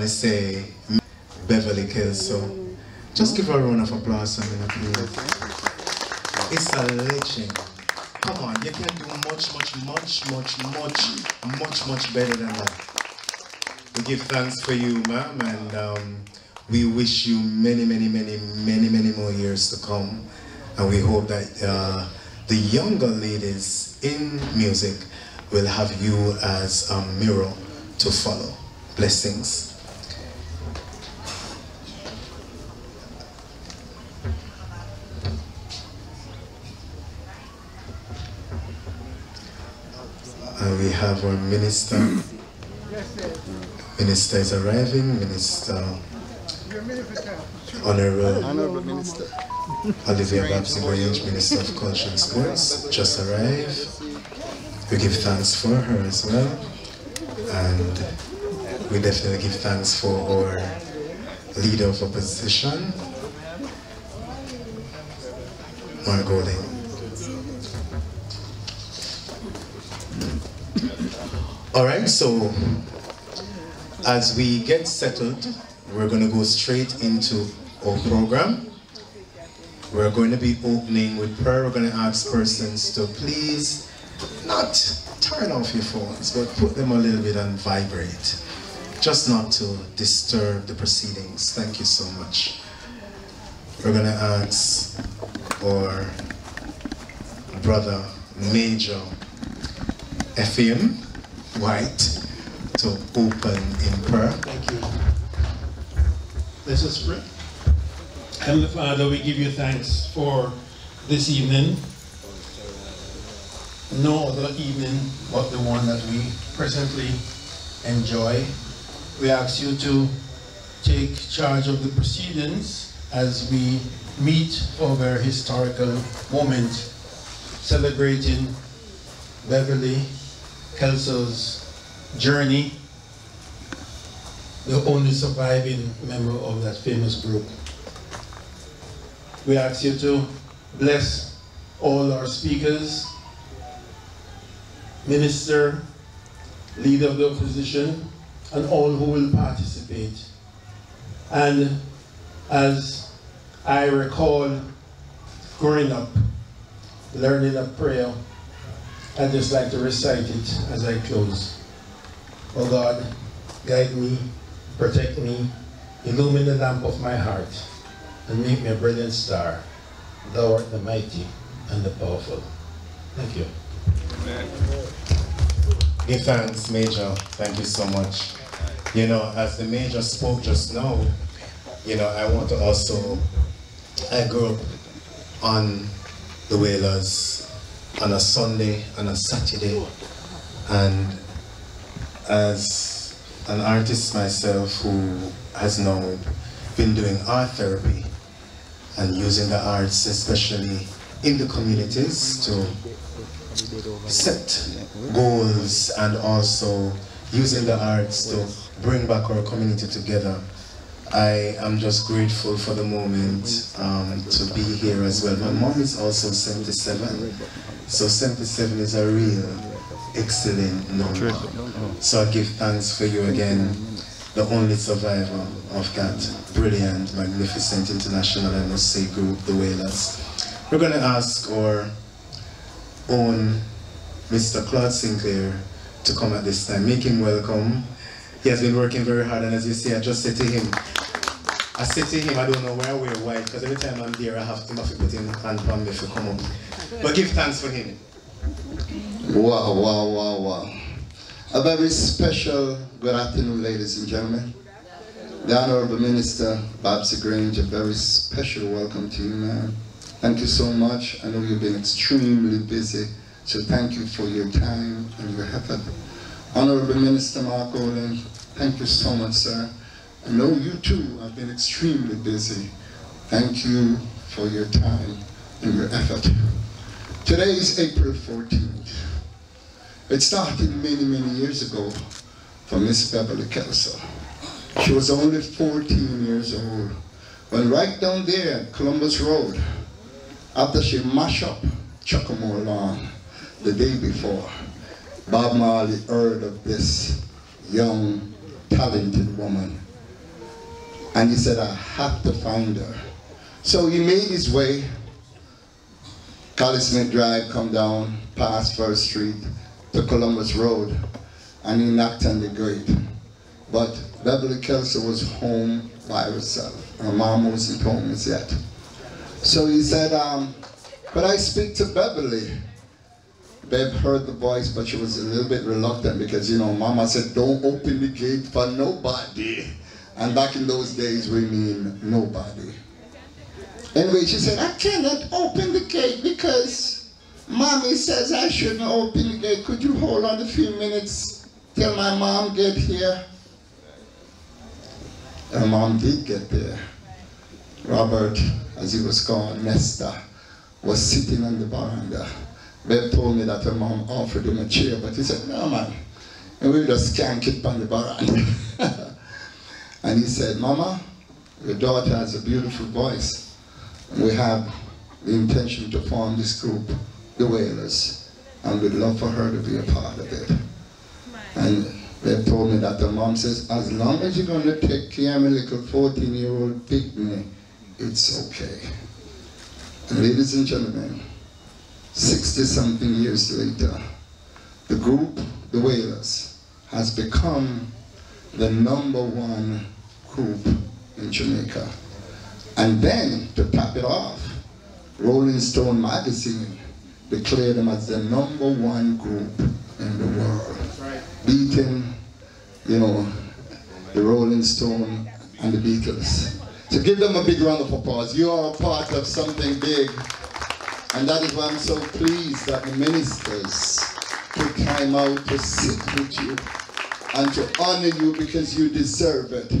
to say Beverley Kelso. Just give her a round of applause, please. It's a legend. Come on, you can do much better than that. We give thanks for you, ma'am, and we wish you many more years to come. And we hope that the younger ladies in music will have you as a mirror to follow. Blessings. And we have our minister. Minister is arriving. Minister, Honorable Minister Olivia, Babsy, Grange, Minister of Culture and Sports, just arrived. We give thanks for her as well. And we definitely give thanks for our leader of opposition, Margolin. All right, so as we get settled, we're going to go straight into our program. We're going to be opening with prayer. We're going to ask persons to please not turn off your phones, but put them a little bit on vibrate, just not to disturb the proceedings. Thank you so much. We're going to ask our brother Major FM White to open in prayer. Thank you. Let us pray. Heavenly Father, we give you thanks for this evening. No other evening but the one that we presently enjoy. We ask you to take charge of the proceedings as we meet for a very historical moment, celebrating Beverley Kelso's journey, the only surviving member of that famous group. We ask you to bless all our speakers, minister, leader of the opposition, and all who will participate. And as I recall growing up, learning a prayer, I'd just like to recite it as I close. Oh God, guide me, protect me, illumine the lamp of my heart, and make me a brilliant star. Thou art the mighty and the powerful. Thank you. Amen. Give thanks, Major. Thank you so much. You know, as the Major spoke just now, you know, I want to also, I grew up on the Wailers on a Sunday and a Saturday, and as an artist myself who has now been doing art therapy and using the arts, especially in the communities, to set goals and also using the arts to bring back our community together. I am just grateful for the moment to be here as well. My mom is also 77, so 77 is a real excellent number. So I give thanks for you again, the only survivor of that brilliant, magnificent international, I must say, group, the Wailers. We're going to ask our own Mr. Claude Sinclair to come at this time. Make him welcome. He has been working very hard, and as you see, I just said to him, I don't know where I wear white, because every time I'm there, I have to put him hand on me to come up. But give thanks for him. Wow, wow, wow, wow. A very special good afternoon, ladies and gentlemen. The Honorable Minister, Babsy Grange, a very special welcome to you, man. Thank you so much. I know you've been extremely busy, so thank you for your time and your effort. Honorable Minister Mark Olin, thank you so much, sir. I know you too have been extremely busy. Thank you for your time and your effort. Today is April 14th. It started many, many years ago for Miss Beverley Kelso. She was only 14 years old when right down there at Columbus Road, after she mashed up Chuckamore Lawn the day before, Bob Marley heard of this young, talented woman And he said, I have to find her. So he made his way, College Smith Drive, come down, past First Street, to Columbus Road, and he knocked on the gate. But Beverley Kelso was home by herself. Her mom wasn't home as yet. So he said, could I speak to Beverley? Bev heard the voice, but she was a little bit reluctant because, you know, Mama said, don't open the gate for nobody. And back in those days, we mean nobody. Anyway, she said, I cannot open the gate because Mommy says I shouldn't open the gate. Could you hold on a few minutes till my mom get here? Her mom did get there. Robert, as he was called, Nesta, was sitting on the veranda. Bev told me that her mom offered him a chair, but he said, no man, and we just can't keep on the veranda. And he said, Mama, your daughter has a beautiful voice. We have the intention to form this group, the Wailers, and we'd love for her to be a part of it. And they told me that her mom says, as long as you're going to take care of my little 14-year-old pygmy, it's okay. And ladies and gentlemen, 60-something years later, the group, the Wailers, has become the #1 group in Jamaica. And then, to top it off, Rolling Stone magazine declared them as the #1 group in the world, beating, you know, the Rolling Stone and the Beatles. So give them a big round of applause. You are a part of something big, and that is why I'm so pleased that the ministers took time out to sit with you and to honor you because you deserve it.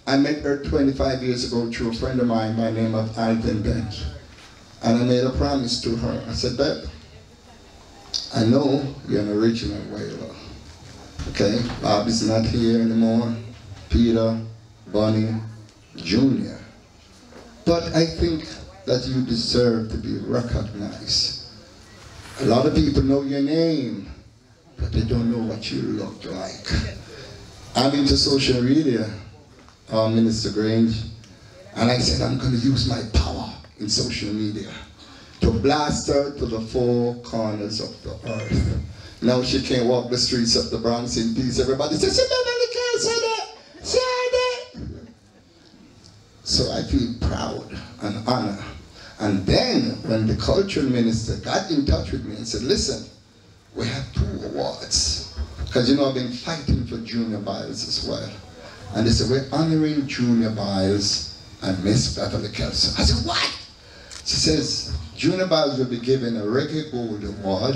I met her 25 years ago through a friend of mine by the name of Alvin Bench. And I made a promise to her. I said, Beb, I know you're an original Wailer. Okay, Bob is not here anymore. Peter, Bonnie, Junior. But I think that you deserve to be recognized. A lot of people know your name, but they don't know what you look like. I'm into social media, Minister Grange, and I said I'm going to use my power in social media to blast her to the 4 corners of the earth. Now she can't walk the streets of the Bronx in peace. Everybody says, Beverley Kelso, so I feel proud and honored. And then when the cultural minister got in touch with me and said, listen, we have 2 awards. Because you know I've been fighting for Junior Biles as well. And they said, we're honoring Junior Biles and Miss Beverley Kelso. I said, what? She says, Junior Biles will be given a Reggae Gold Award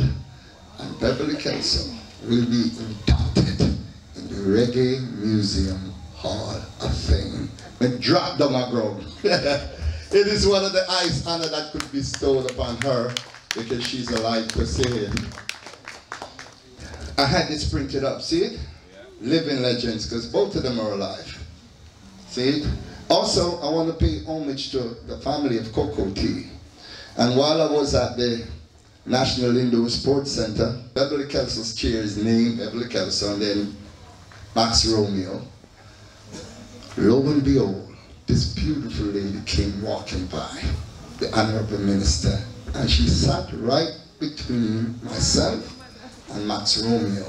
and Beverley Kelso will be inducted in the Reggae Museum Hall of Fame. But drop down my ground. It is one of the highest honor that could be bestowed upon her because she's alive to say it. I had this printed up, see it? Living legends, because both of them are alive. See it? Also, I want to pay homage to the family of Cocoa Tea. And while I was at the National Indoor Sports Center, Beverley Kelso's chair is named Beverley Kelso, and then Max Romeo. Lo and behold, this beautiful lady came walking by, the Honorable Minister, and she sat right between myself and Max Romeo.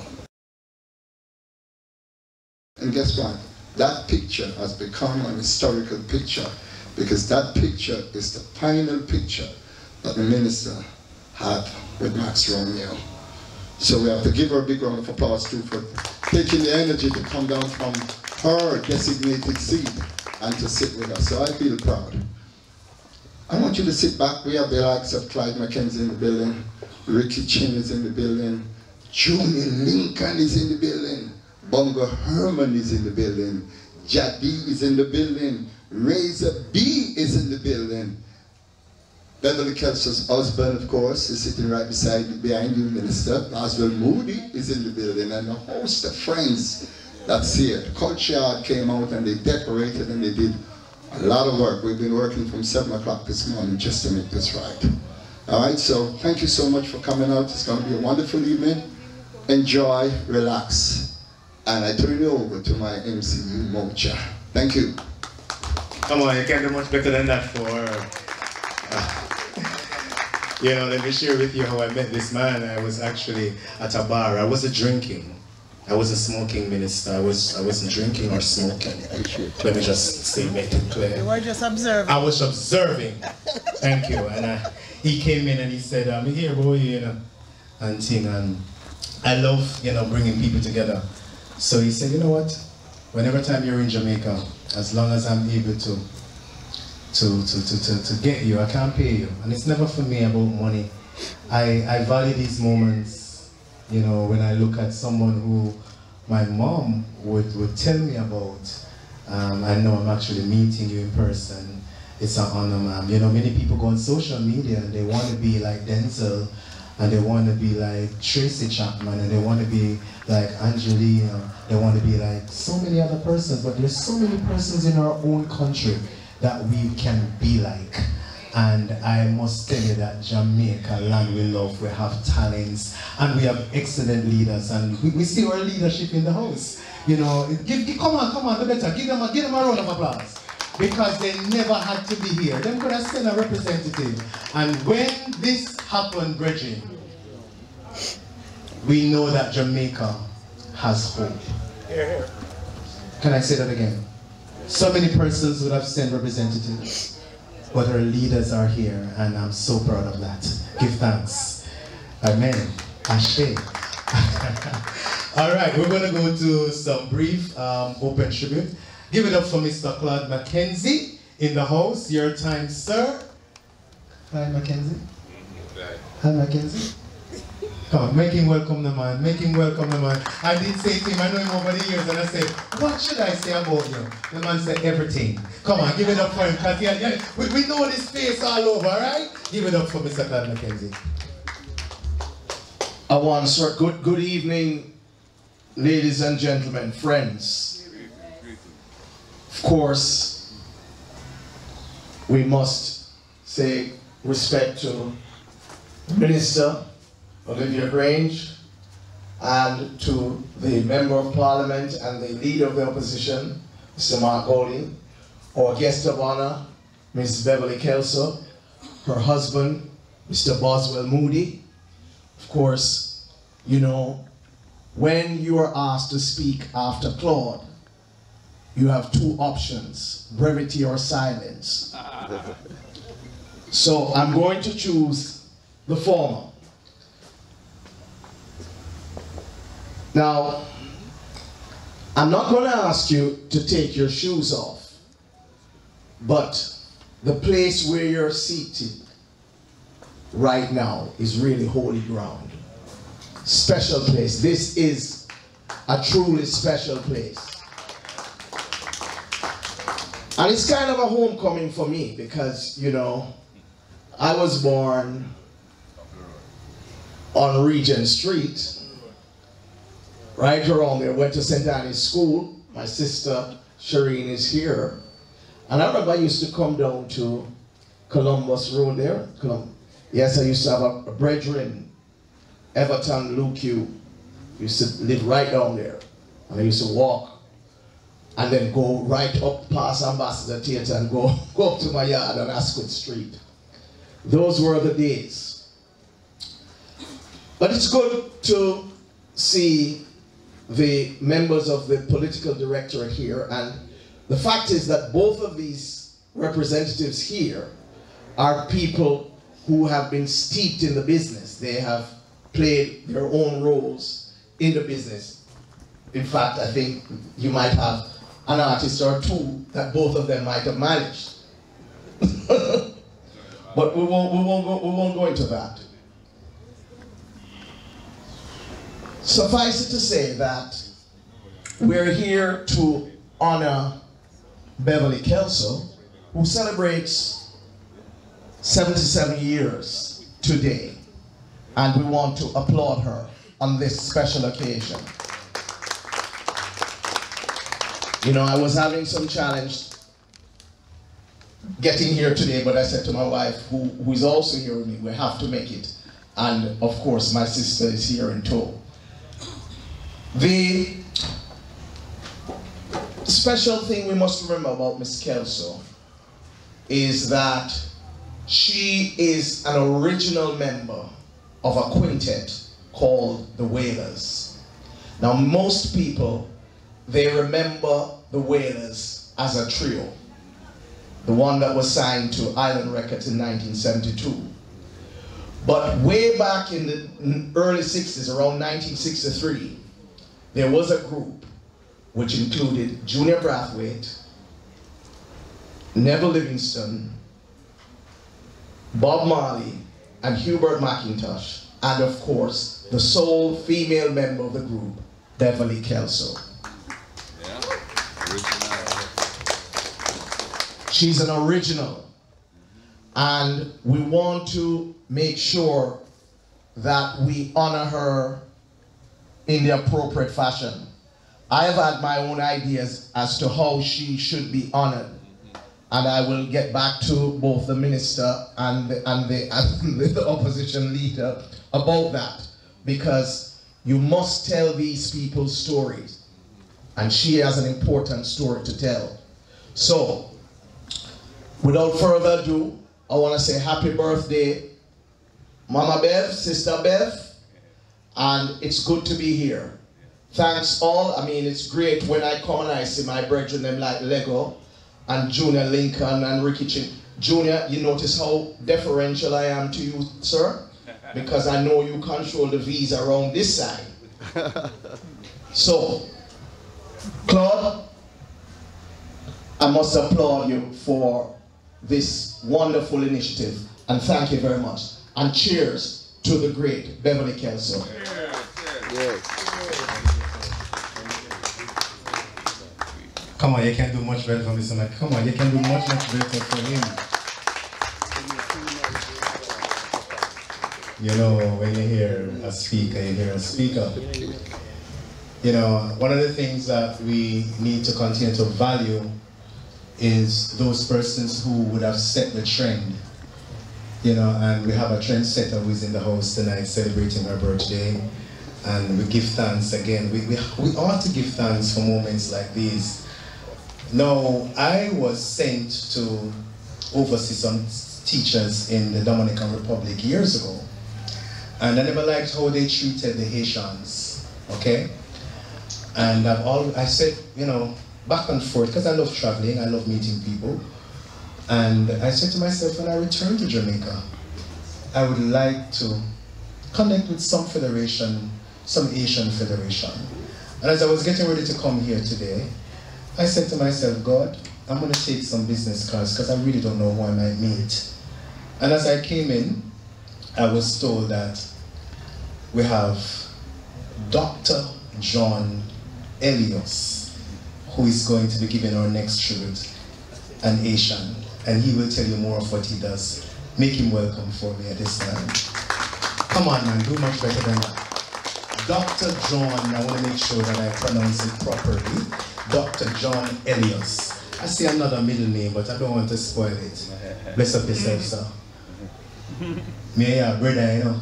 And guess what? That picture has become an historical picture because that picture is the final picture that the minister had with Max Romeo. So we have to give her a big round of applause too for taking the energy to come down from her designated seat and to sit with us. So I feel proud. I want you to sit back. We have the likes of Clyde McKenzie in the building, Ricky Chin is in the building, Junior Lincoln is in the building, Bongo Herman is in the building, Jadi is in the building, Razor B is in the building. Beverley Kelso's husband, of course, is sitting right behind you, Minister. Oswald Moody is in the building, and a host of friends that's here. The Culture Yard came out and they decorated and they did a lot of work. We've been working from 7 o'clock this morning just to make this right. All right, so thank you so much for coming out. It's going to be a wonderful evening. Enjoy, relax. And I turn you over to my MC, Mocha. Thank you. Come on, you can't do much better than that for you know, let me share with you how I met this man. I was actually at a bar. I wasn't drinking. I wasn't smoking, Minister. I wasn't drinking or smoking. Let me just say, make it clear. You were just observing. I was observing. Thank you. And he came in and he said, I'm here, boy, you know, and thing. And I love, you know, bringing people together. So he said, you know what? Whenever time you're in Jamaica, as long as I'm able to get you, I can't pay you. And it's never for me about money. I value these moments, you know, when I look at someone who my mom would tell me about. I know I'm actually meeting you in person. It's an honor, ma'am. You know, many people go on social media and they want to be like Denzel, and they want to be like Tracy Chapman, and they want to be like Angelina, they want to be like so many other persons, but there's so many persons in our own country that we can be like. And I must tell you that Jamaica, land we love, we have talents, and we have excellent leaders, and we see our leadership in the house. You know, come on, do better, give them a round of applause. Because they never had to be here. Them could have sent a representative. And when this happened, brethren, we know that Jamaica has hope. Can I say that again? So many persons would have sent representatives, but our leaders are here, and I'm so proud of that. Give thanks. Amen. Ashe. All right, we're going to go to some brief open tribute. Give it up for Mr. Claude Mackenzie in the house. Your time, sir. Hi, Mackenzie. Hi, Mackenzie. Come on, make him welcome the man. Make him welcome the man. I did say to him, I know him over the years, and I said, what should I say about you? The man said, everything. Come on, give it up for him, because we know his face all over, all right? Give it up for Mr. Claude Mackenzie. I want to start. Good evening, ladies and gentlemen, friends. Of course, we must say respect to Minister Olivia Grange and to the Member of Parliament and the Leader of the Opposition, Mr. Mark Golding, our guest of honor, Ms. Beverley Kelso, her husband, Mr. Boswell Moody. Of course, you know, when you are asked to speak after Claude, you have two options, brevity or silence. So I'm going to choose the former. Now, I'm not going to ask you to take your shoes off, but the place where you're seated right now is really holy ground. Special place. This is a truly special place. And it's kind of a homecoming for me because, you know, I was born on Regent Street, right around there. Went to St. Annie's School. My sister Shireen is here. And I remember I used to come down to Columbus Road there. Yes, I used to have a brethren, Everton Luke used to live right down there. And I used to walk and then go right up past Ambassador Theatre and go up to my yard on Ascot Street. Those were the days. But it's good to see the members of the political directorate here, and the fact is that both of these representatives here are people who have been steeped in the business. They have played their own roles in the business. In fact, I think you might have an artist or two that both of them might have managed. But we won't go into that. Suffice it to say that we're here to honor Beverley Kelso, who celebrates 77 years today, and we want to applaud her on this special occasion. You know, I was having some challenge getting here today, but I said to my wife, who is also here with me, we have to make it. And of course, my sister is here in tow. The special thing we must remember about Miss Kelso is that she is an original member of a quintet called the Wailers. Now most people, they remember the Wailers as a trio, the one that was signed to Island Records in 1972. But way back in the early 60s, around 1963, there was a group which included Junior Brathwaite, Neville Livingston, Bob Marley, and Hubert McIntosh, and of course, the sole female member of the group, Beverley Kelso. Yeah. Original. She's an original, and we want to make sure that we honor her in the appropriate fashion. I have had my own ideas as to how she should be honored, and I will get back to both the minister and the opposition leader about that, because you must tell these people's stories, and she has an important story to tell. So, without further ado, I want to say happy birthday, Mama Bev, Sister Bev, and it's good to be here. Thanks all. I mean, it's great when I come and I see my brethren, them like Lego, and Junior Lincoln and Ricky Chin. Junior, you notice how deferential I am to you, sir? Because I know you control the V's around this side. So, Claude, I must applaud you for this wonderful initiative, and thank you very much. And cheers to the great Beverley Kelso. Yes. Come on, you can do much better for Mr. Mike. Come on, you can do much better for him. You know, when you hear a speaker, you hear a speaker. You know, one of the things that we need to continue to value is those persons who would have set the trend. You know, and we have a trendsetter who is in the house tonight celebrating her birthday. And we give thanks again. We ought to give thanks for moments like these. Now, I was sent to oversee some teachers in the Dominican Republic years ago. And I never liked how they treated the Haitians, okay? And I said, you know, back and forth, because I love traveling, I love meeting people. And I said to myself, when I return to Jamaica, I would like to connect with some federation, some Asian federation. And as I was getting ready to come here today, I said to myself, God, I'm going to take some business cards because I really don't know who I might meet. And as I came in, I was told that we have Dr. John Elios, who is going to be giving our next tribute, an Asian, and he will tell you more of what he does. Make him welcome for me at this time. Come on, man, do much better than that. Dr. John, I want to make sure that I pronounce it properly. Dr. John Elios. I see another middle name, but I don't want to spoil it. Bless up yourself, sir. Me, yeah, brother, you know.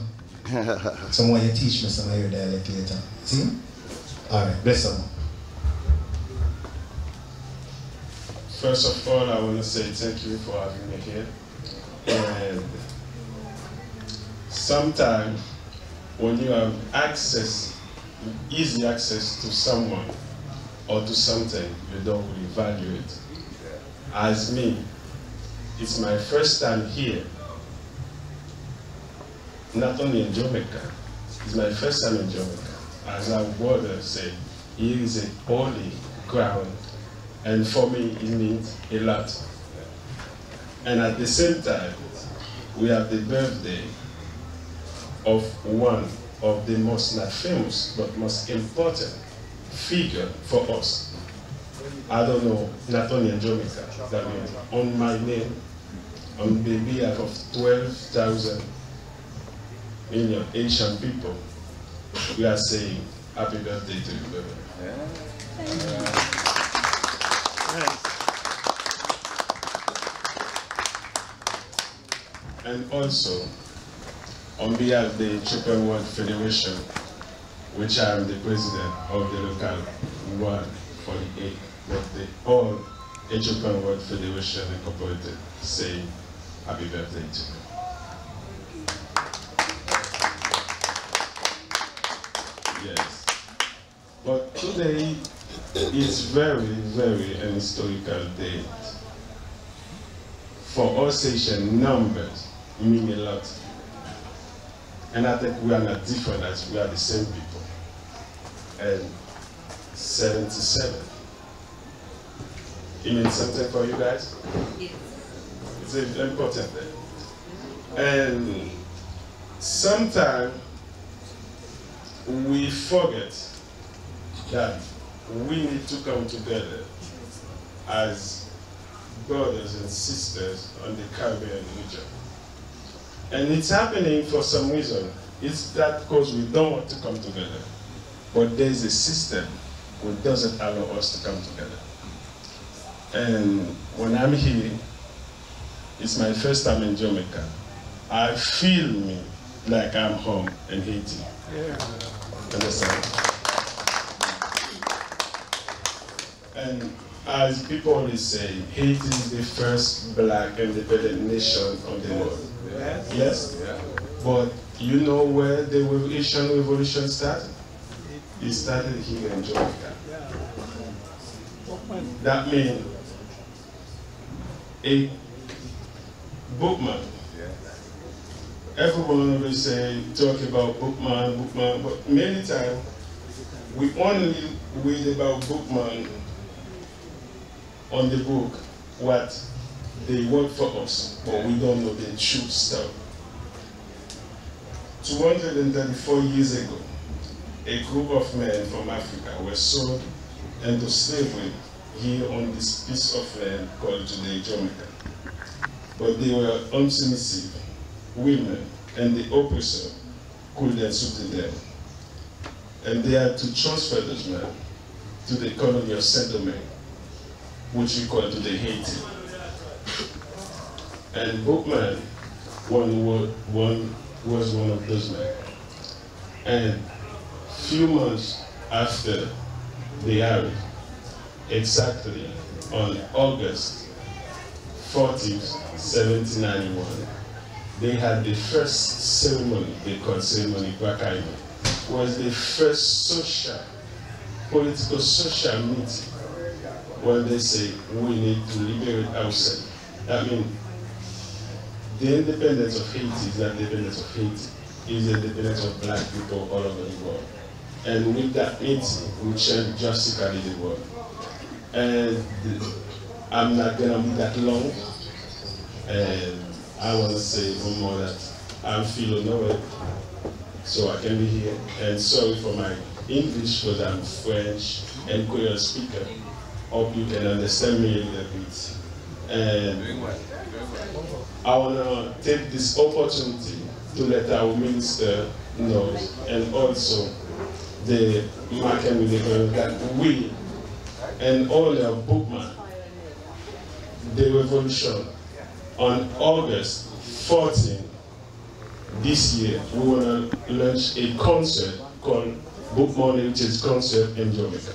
Someone you teach me some of your dialect later. See? Alright, bless up. First of all, I want to say thank you for having me here. And sometimes when you have access, easy access to someone or to something, you don't really value it. As me, it's my first time here, not only in Jamaica, it's my first time in Jamaica. As our brother said, here is a holy ground, and for me it means a lot. And at the same time, we have the birthday of one of the most, not famous, but most important figure for us. I don't know, not only in Jamaica, that means on my name, on the behalf of 12,000 million Asian people, we are saying happy birthday to you, baby. And also, on behalf of the Chicken World Federation, which I am the president of the local 148 birthday, all Ethiopian World Federation Incorporated say happy birthday to you. Yes. But today is very, very an historical date. For us Haitian, numbers mean a lot. And I think we are not different as we are the same people. And 77. It means something for you guys? Yes. It's an important thing. And sometimes we forget that we need to come together as brothers and sisters on the Caribbean region. And it's happening for some reason. It's that because we don't want to come together. But there's a system which doesn't allow us to come together. And when I'm here, it's my first time in Jamaica. I feel me like I'm home in Haiti. Yeah. Understand? And as people always say, Haiti is the first black independent nation on the world. Yes? Yes? Yeah. But you know where the Haitian revolution started? It started here in Jamaica. That means a bookman. Everyone will say, talk about bookman, but many times we only read about bookman on the book, what they work for us, but we don't know the true stuff. 234 years ago, a group of men from Africa were sold into slavery here on this piece of land called today Jamaica. But they were unsubmissive women, and the oppressor couldn't suit them. And they had to transfer those men to the colony of Saint-Domingue, which we call today Haiti. And Bookman was one of those men. And few months after they arrived, exactly on August 14th, 1791, they had the first ceremony, they called ceremony Brakaima. It was the first political social meeting where they say we need to liberate ourselves. I mean, the independence of Haiti is not the independence of Haiti, it's the independence of black people all over the world. And with that meeting, we changed drastically the world. And I'm not gonna be that long. And I want to say one more that I'm feeling honored, so I can be here. And sorry for my English, because I'm French and Creole speaker. Hope you can understand me a little bit. And I want to take this opportunity to let our minister know, and also the market with that we and all their bookman, the revolution on August 14 this year, we want to launch a concert called Bookman Heritage Concert in Jamaica.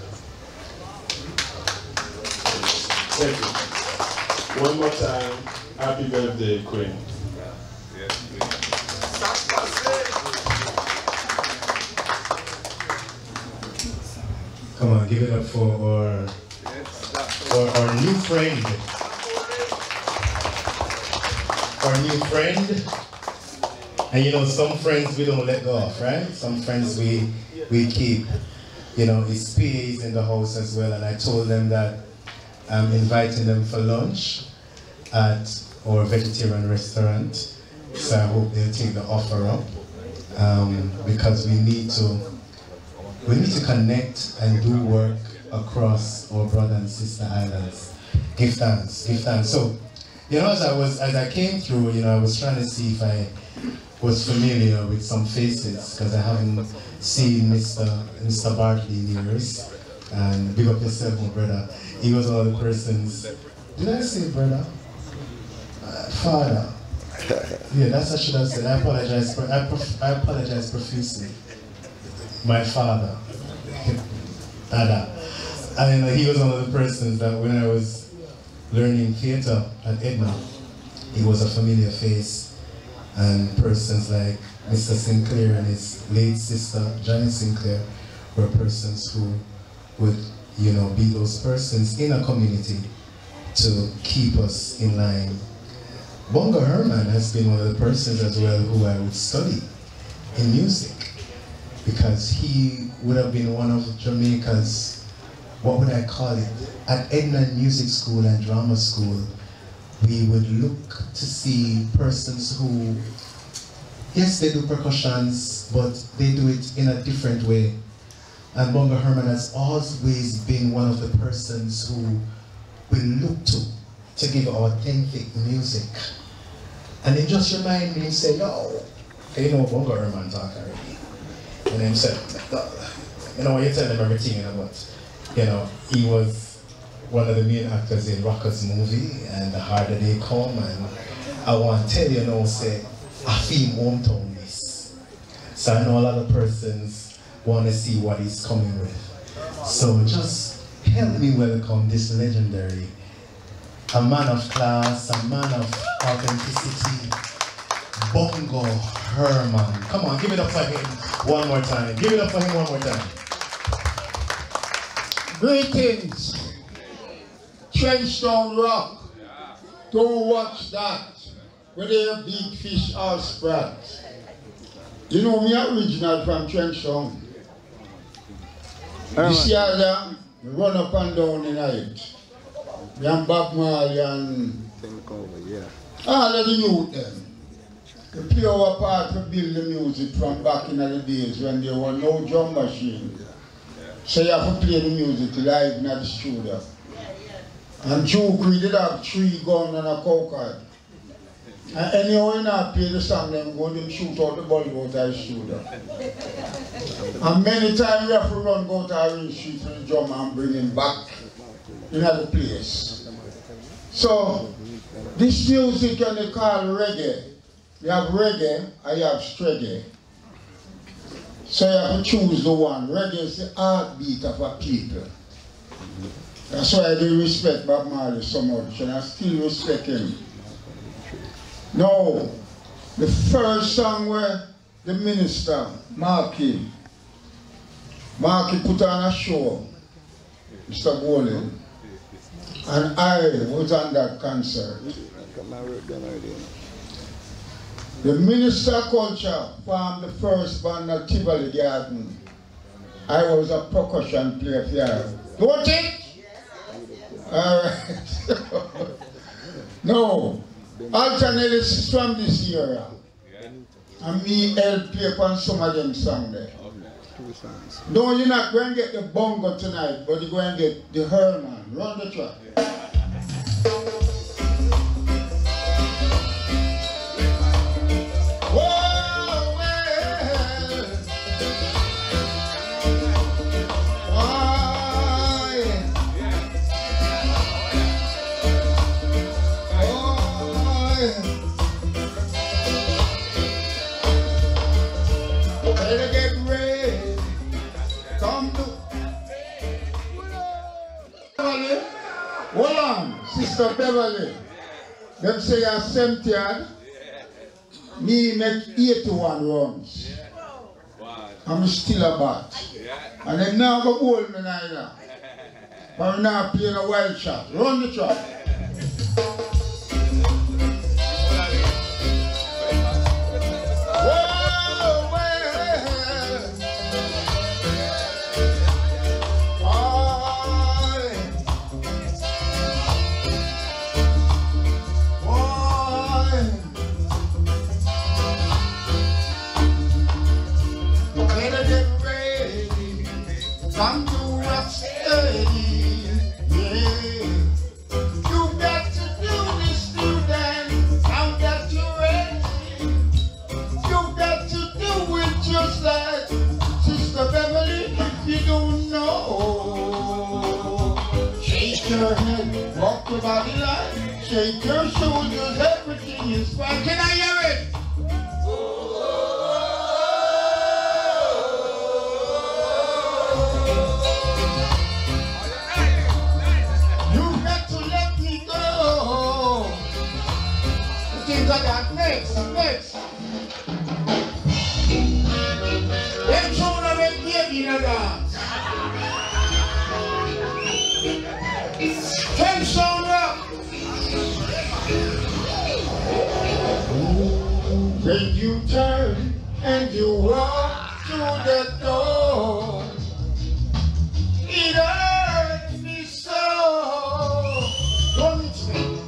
Thank you. One more time, happy birthday, Queen. Come on, give it up for our new friend. Our new friend. And you know, some friends we don't let go of, right? Some friends we keep. You know, his PA is in the house as well, and I told them that I'm inviting them for lunch at our vegetarian restaurant. So I hope they'll take the offer up, because we need to connect and do work across our brother and sister islands. Give thanks, give thanks. So, you know, as I came through, you know, I was trying to see if I was familiar with some faces, because I haven't seen Mr. Bartley in years. And big up yourself, my brother. He was one of the persons. Did I say brother? Father. Yeah, that's what I should have said. I apologize profusely. My father. Dada. And he was one of the persons that when I was learning theatre at Edna, he was a familiar face, and persons like Mr. Sinclair and his late sister, Johnny Sinclair, were persons who would, you know, be those persons in a community to keep us in line. Bongo Herman has been one of the persons as well who I would study in music, because he would have been one of Jamaica's, what would I call it, at Edna Music School and Drama School, we would look to see persons who, yes, they do percussions, but they do it in a different way. And Bongo Herman has always been one of the persons who we look to give authentic music. And it just reminded me, say, yo, you know Bongo Herman talk already. And then said, you know, you tell him everything, you know, but, you know, he was one of the main actors in Rocker's movie, and The Harder They Come, and I want to tell you now, say, I feel hometown this. So I know a lot of persons want to see what he's coming with. So just help me welcome this legendary, a man of class, a man of authenticity, Bongo Herman. Come on, give it up for him one more time. Give it up for him one more time. Greetings, KINGSTON Rock. Don't watch that. Where they have big fish or sprats. You know me original from KINGSTON. This year, we run up and down in it. Me and Bob Marley and all of the youth them. We play our part to build the music from back in the days when there were no drum machine. So you have to play the music live in the studio. And Duke, we did have 3 guns and a cow card. And anyhow, when I play the song, them go and shoot out the bulb out of the studio. And many times we have to run go to our street for the drum and bring him back in the place. So, this music and they call reggae. You have reggae and you have streggae. So you have to choose the one. Reggae is the heartbeat of a people. That's why I do respect Bob Marley so much, and I still respect him. Now, the first song where the minister, Marky put on a show, Mr. Bowling, and I was on that concert. The Minister of Culture formed the first band at Tivoli Garden. I was a percussion player here. Don't it? Alright. No. Alternately is from this era. And me help play on some of them songs there. No, you're not going to get the bongo tonight, but you're going to get the Herman. Run the track. Hold on, Sister Beverley. Them say I'm 70 yard. Me make 81 runs. I'm still a bat. And them now go hold me neither. But I'm now playing a wild shot. Run the track. Come to rock steady, yeah. You got to do this, student. Now that you're ready, you got to do it just like Sister Beverley. If you don't know, shake your head, walk your body line, shake your shoulders. Everything is fine. Can I hear it? You got to let me go. Next. Them children make baby in a dance. KINGSTON rock. When you turn and you walk through the door, it hurts me so. Don't it me?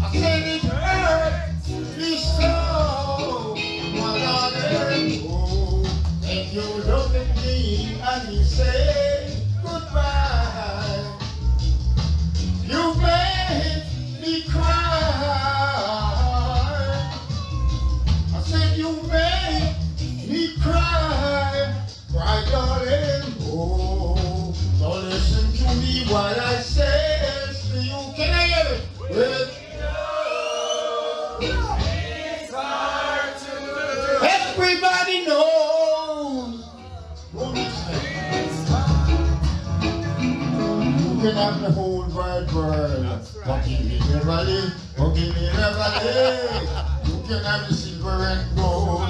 I said it hurts me so. My darling, oh, and you look at me and you say goodbye. You made me cry. I said you made me cry, cry, darling. Oh, so listen to me while I say to you. Can I hear it? It's hard to do. Everybody knows. You can have the whole wide world. But give me Beverley, oh give me Beverley. You can have the silver and gold.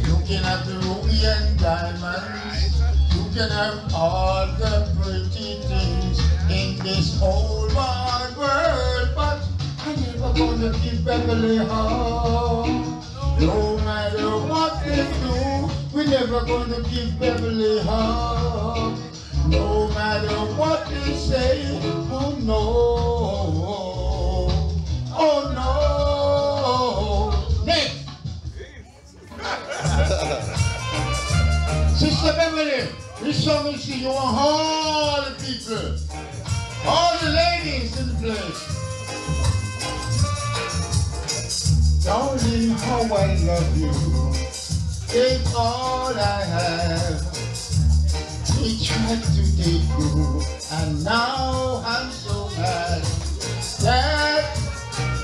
You can have the ruby and diamonds. You can have all the pretty things in this whole wide world. But I'm never gonna give Beverley home. No matter what they do, we're never gonna give Beverley home. No matter what they say, oh no, oh no. Next. Sister Beverley, this song is to you and all the people, all the ladies in the place. Darling, how I love you, it's all I have. He tried to take you, and now I'm so glad. That's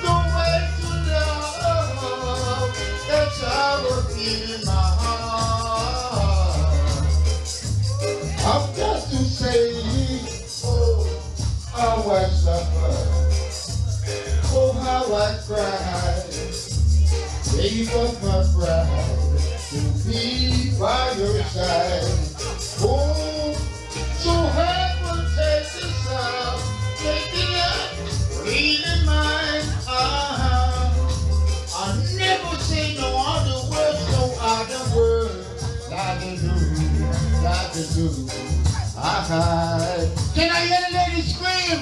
the way to love. That's how I feel in my heart. I've got to say, oh, how I suffer, oh, how I cry. Gave up my pride to be by your side. Oh, so heaven take this up, take it up, really mine. I'll never say no other words, no other words. Like to do, like to do. Can I hear the lady scream?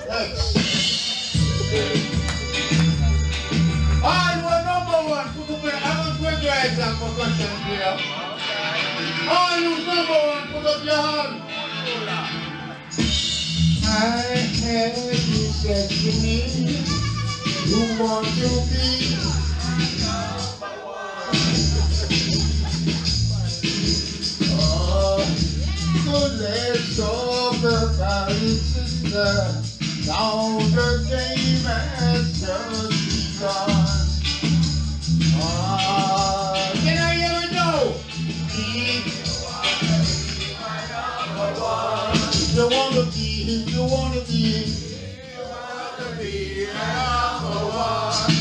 Next. All were number one, put up your hands, put your hands up for question here. All who's number one, put up your hand. I heard you said to me, you want to be number one. Oh, so let's talk about it, sister. Now the game has just begun. Can I hear it now? If you wanna be, if you wanna be, number one.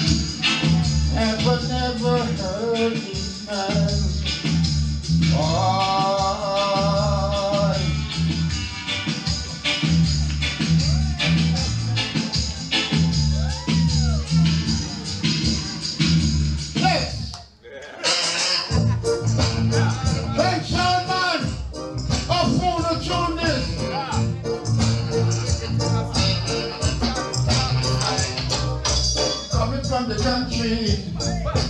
Never heard this man. From the country,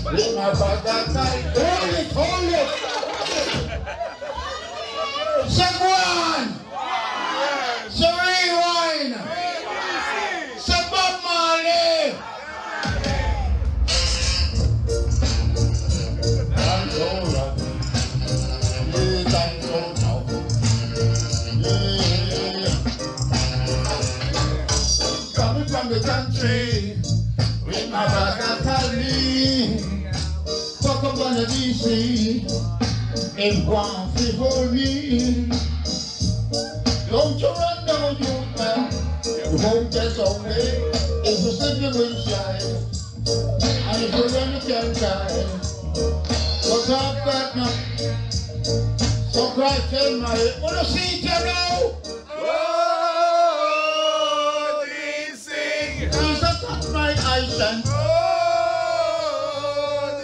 with my brother tight. Hold it! Say one! Say rewind! Say Bob Marley! I'm so rough. Yes, I'm so tough. Yeah. Coming from the country, with my brother Kali, fuck up on the DC, and one free hold me. Don't you run down, you man, you won't get away. If you slip you will slide, and if you run you can try. But I've got no, so cry tell my, wanna see it now? Oh, this thing. Please don't touch my eyes and Oh,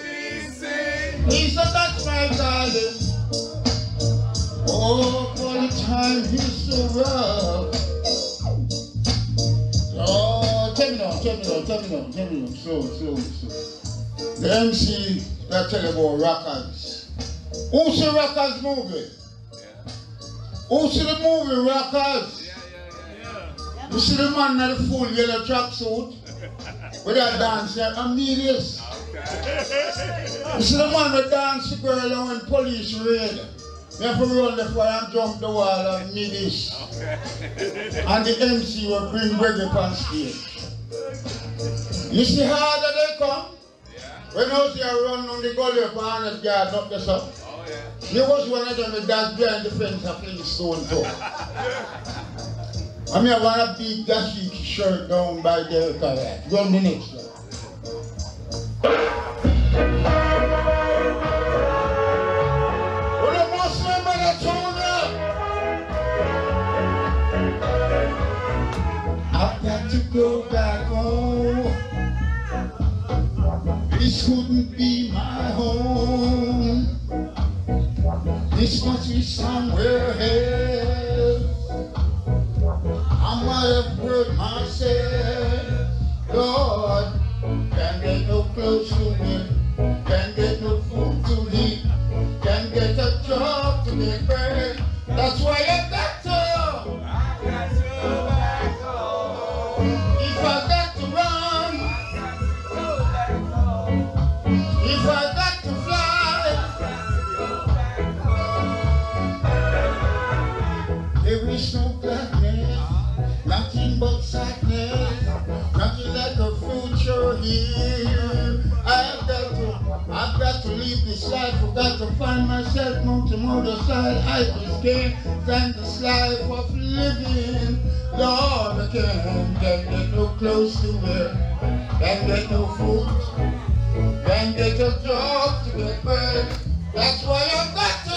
this thing. please don't touch my darling. Oh, for the time he's so rough. Oh, tell me now, slow. The MC that tell about Rockers. Who see Rockers movie? Who see the movie Rockers? You see the man in the full yellow tracksuit with that dance there, Amelius. You see the man that dance the girl when police raid. You have to run the fire and jump the wall and me this. And the MC will bring reggae on stage. You see how they come? When I was here running on the gully of Harness Guard up the sun. There was one of them that behind the fence of KINGSTON too. I mean, I want a big dashy shirt down by the kayak. Run the next one. Well, I must remember that tune up. I've got to go back home. This couldn't be my home. This must be somewhere else. I might have hurt myself. Lord, can't get no clothes to wear, can't get no food to eat, can't get a job to get paid. That's why I got to back home. If I got to run, if I got to fly, there is no gladness, nothing but sadness, nothing like a future here. I've got to leave this life, I've got to find myself on the other side. I just can't stand this life of living. Lord, I can't get no clothes to wear, can't get no food, can't get a job to get paid. That's why I've got to.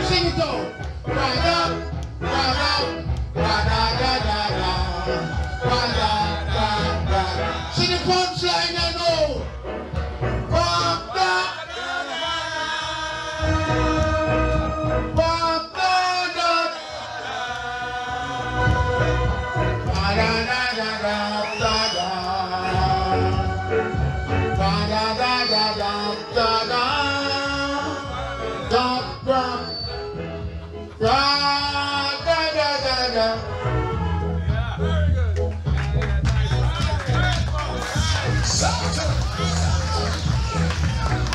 Sing it on. Sing the punchline, I know.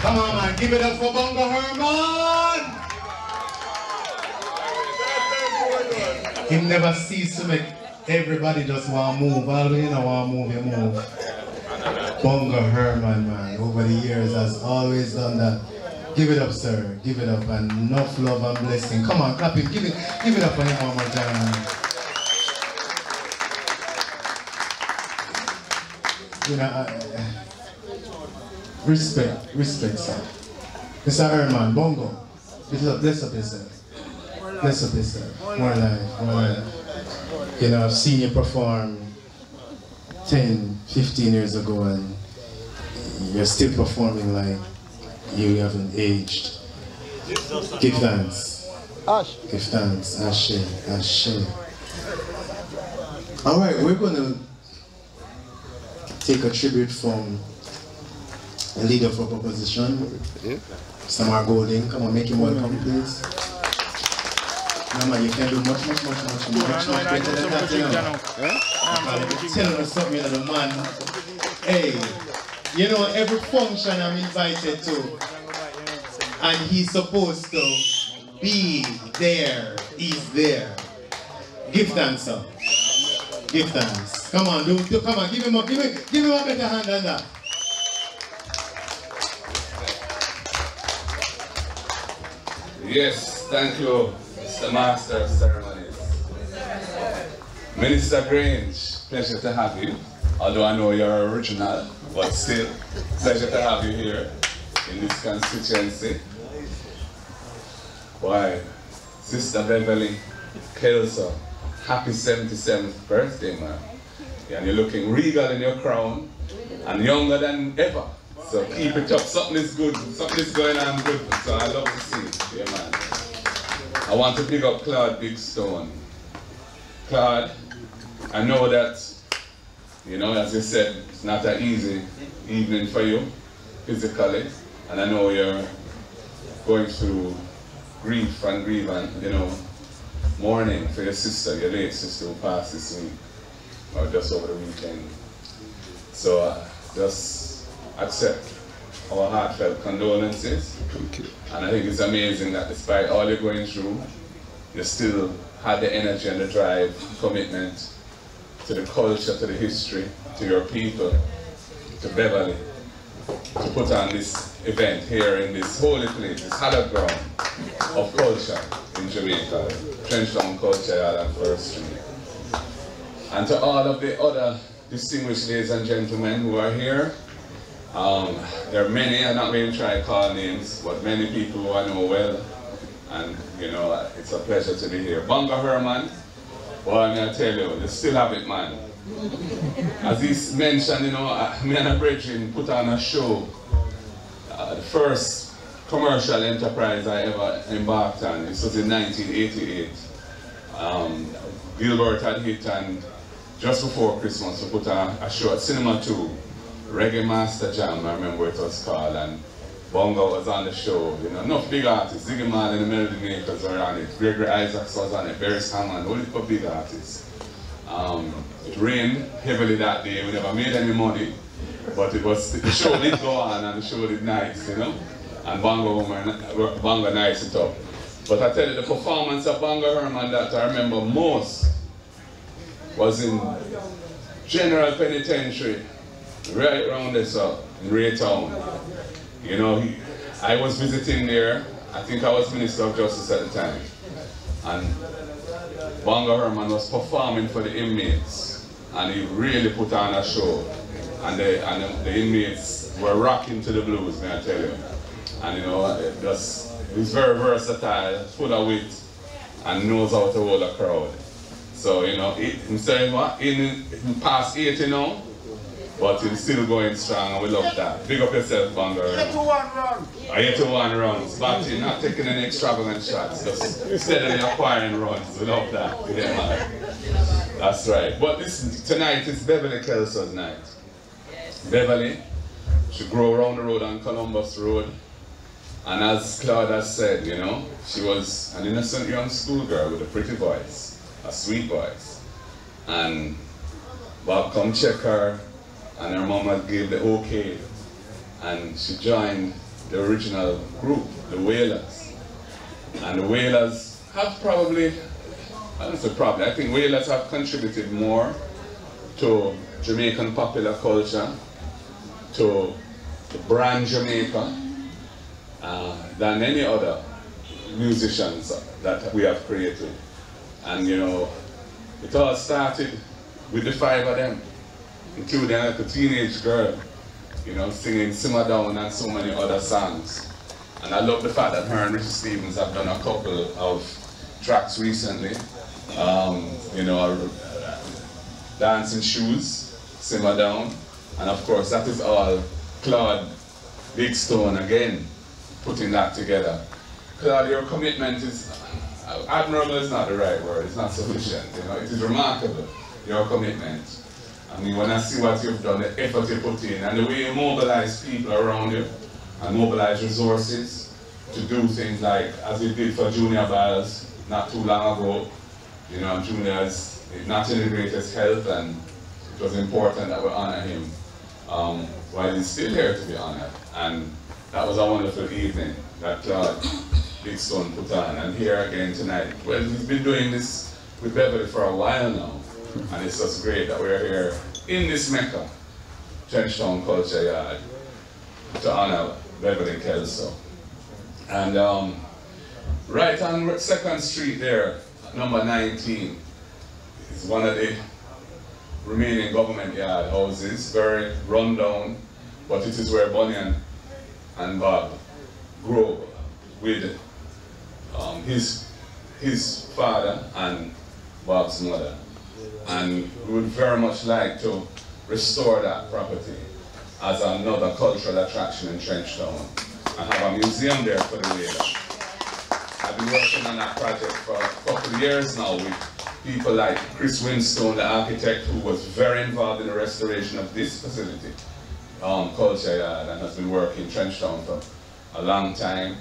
Come on, man, give it up for Bongo Herman! He never cease to make everybody just want to move. All you know want to move, you move. Bongo Herman, man, over the years has always done that. Give it up, sir. Give it up, and enough love and blessing. Come on, clap him. Give it up for him one more time. You know, respect, sir. Mr. Herman, Bongo, bless up yourself. Bless up yourself. More life. You know, I've seen you perform 10, 15 years ago, and you're still performing like you haven't aged. Give thanks. Give thanks. Ashe. All right, we're going to take a tribute from a leader for proposition, Samar Golding. Come on, make him welcome, please. No man, you can do much better than that, you know. I'm telling you something, the man. Hey, you know, every function I'm invited to, and he's supposed to be there, he's there. Give thanks, sir. Give thanks. Come on, come on, give him a better hand than that. Yes, thank you, Mr. Master of Ceremonies. Minister Grange, pleasure to have you. Although I know you're original, but still, pleasure to have you here in this constituency. Why, Sister Beverley Kelso, happy 77th birthday, man. And you're looking regal in your crown and younger than ever. So keep it up, something is good, something is going on good. So I love to see it, yeah, man. I want to pick up Claude KINGSTON. Claude, I know that, you know, as you said, it's not an easy evening for you, physically. And I know you're going through grief and you know, mourning for your sister, your late sister who passed this week, or just over the weekend. So just accept our heartfelt condolences. Thank you. And I think it's amazing that despite all you're going through, you still had the energy and the drive, commitment to the culture, to the history, to your people, to Beverley, to put on this event here in this holy place, this hallowed ground of culture in Jamaica, Trenchdown Culture Yard and First Street. And to all of the other distinguished ladies and gentlemen who are here, there are many, I'm not going to try to call names, but many people who I know well, and you know, it's a pleasure to be here. Bonga Herman, well, I'm going to tell you, you still have it, man. As he mentioned, you know, me and a brethren put on a show, the first commercial enterprise I ever embarked on. This was in 1988. Gilbert had hit, and just before Christmas we put on a show at Cinema 2, Reggae Master Jam, I remember it was called, and Bongo was on the show. You know, enough big artists, Ziggy Man and the Melody Makers were on it, Gregory Isaacs was on it, Barry Hammond, only for big artists. It rained heavily that day, we never made any money, but it was, the show did go on and the show did nice, you know, and Bongo nice it up. But I tell you, the performance of Bongo Herman that I remember most was in General Penitentiary, right around this in Raytown. You know, I was visiting there, I think I was Minister of Justice at the time, and Bongo Herman was performing for the inmates, and he really put on a show, and the inmates were rocking to the blues, may I tell you. And you know, it was very versatile, full of wit, and knows how to hold a crowd. So you know, I'm saying what, in past 80 now, but he's still going strong, and we love that. Big up yourself, Bongo Herman. 81 runs, but you're not taking any extravagant shots, just steadily acquiring runs. We love that. Yeah, man. That's right. But tonight is Beverley Kelso's night. Beverley, she grew around the road on Columbus Road, and as Claude has said, you know, she was an innocent young schoolgirl with a pretty voice, a sweet voice. And Bob come check her, and her mama gave the okay, and she joined the original group, the Wailers. And the Wailers have probably, I don't say probably, I think Wailers have contributed more to Jamaican popular culture, to the brand Jamaica, than any other musicians that we have created. And you know, it all started with the 5 of them, including like a teenage girl, you know, singing Simmer Down and so many other songs. And I love the fact that her and Richie Stevens have done a couple of tracks recently. You know, Dancing Shoes, Simmer Down, and of course that is all Claude KINGSTON again, putting that together. Claude, your commitment is, admirable is not the right word, it's not sufficient, you know, it is remarkable, your commitment. I mean, when I see what you've done, the effort you put in, and the way you mobilize people around you, and mobilize resources to do things like, as you did for Junior Biles not too long ago. You know, Junior is not in the greatest health, and it was important that we honor him while he's still here to be honored. And that was a wonderful evening that Claude KINGSTON put on. And here again tonight, well, he's been doing this with Beverley for a while now, and it's just great that we're here in this Mecca, Trenchtown Culture Yard, to honor Beverley Kelso. And right on 2nd Street there, number 19, is one of the remaining government yard houses, very run down, but it is where Bonnie and Bob grew up with his father and Bob's mother. And we would very much like to restore that property as another cultural attraction in Trenchtown and have a museum there for the Wailers. I've been working on that project for a couple of years now with people like Chris Winstone, the architect, who was very involved in the restoration of this facility, Culture Yard, and has been working in Trenchtown for a long time.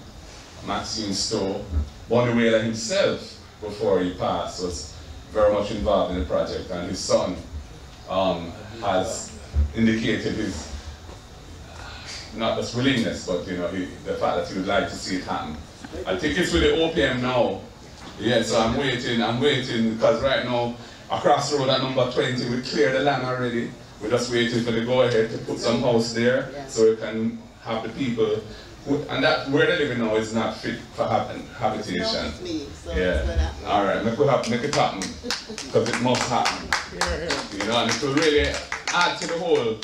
Maxine Stowe, Bonnie Wailer himself, before he passed, was very much involved in the project, and his son has indicated his, not just willingness, but you know, the fact that he would like to see it happen. I think it's with the OPM now. Yeah, so I'm waiting, because right now, across the road at number 20, we cleared the land already. We're just waiting for the go-ahead to put some house there, so we can have the people, and that where they live now is not fit for habitation. Yeah, all right, make it happen, because it must happen. You know, and it will really add to the whole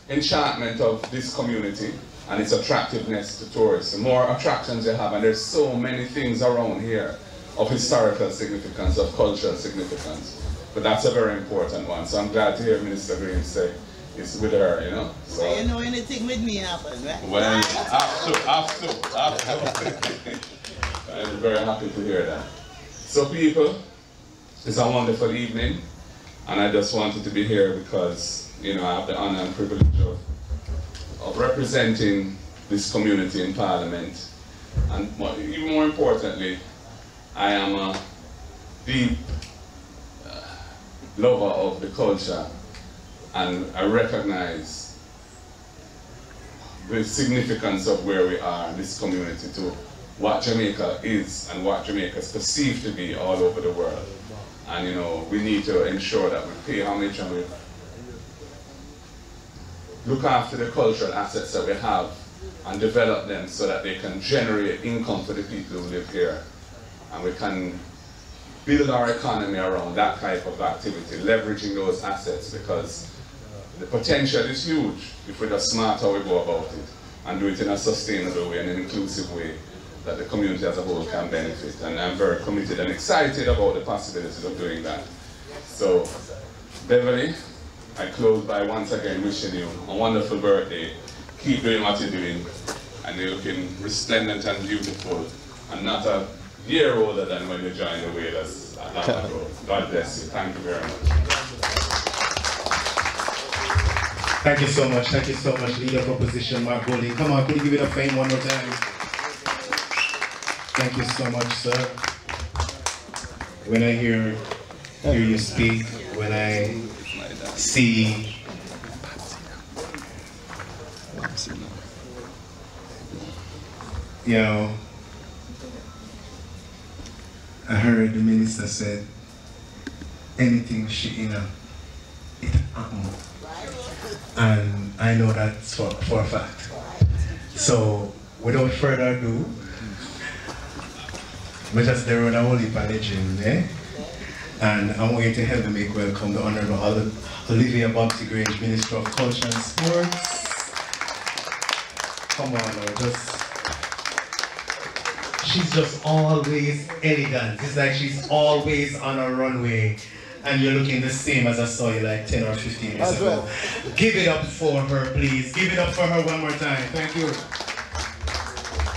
enchantment of this community and its attractiveness to tourists. The more attractions you have, and there's so many things around here of historical significance, of cultural significance. But that's a very important one. So I'm glad to hear Minister Green say it's with her, you know. So you know anything with me happen, right? Well, have to. I'm very happy to hear that. So people, it's a wonderful evening, and I just wanted to be here because, you know, I have the honor and privilege of representing this community in Parliament, and even more importantly, I am a deep lover of the culture, and I recognize the significance of where we are in this community to what Jamaica is and what Jamaica is perceived to be all over the world. And you know, we need to ensure that we pay homage and we look after the cultural assets that we have and develop them so that they can generate income for the people who live here. And we can build our economy around that type of activity, leveraging those assets, because the potential is huge if we're just smart how we go about it and do it in a sustainable way and an inclusive way that the community as a whole can benefit. And I'm very committed and excited about the possibilities of doing that. So, Beverley, I close by once again wishing you a wonderful birthday. Keep doing what you're doing, and you're looking resplendent and beautiful, and not a year older than when you joined the Wailers a long ago. God bless you. Thank you very much. Thank you so much, Leader of Opposition, Mark Golding. Come on, could you give it a fame one more time? Thank you so much, sir. When I hear you speak, when I see you know, I heard the minister said, anything she in it happen. And I know that's for a fact. So without further ado, we just there on a whole heap of legend, eh? And I'm going to help me make welcome the Honourable Olivia Babsy, Grange, Minister of Culture and Sports. Come on, she's just always elegant. It's like she's always on a runway, and you're looking the same as I saw you like 10 or 15 years ago. Well. Give it up for her, please. Give it up for her one more time. Thank you.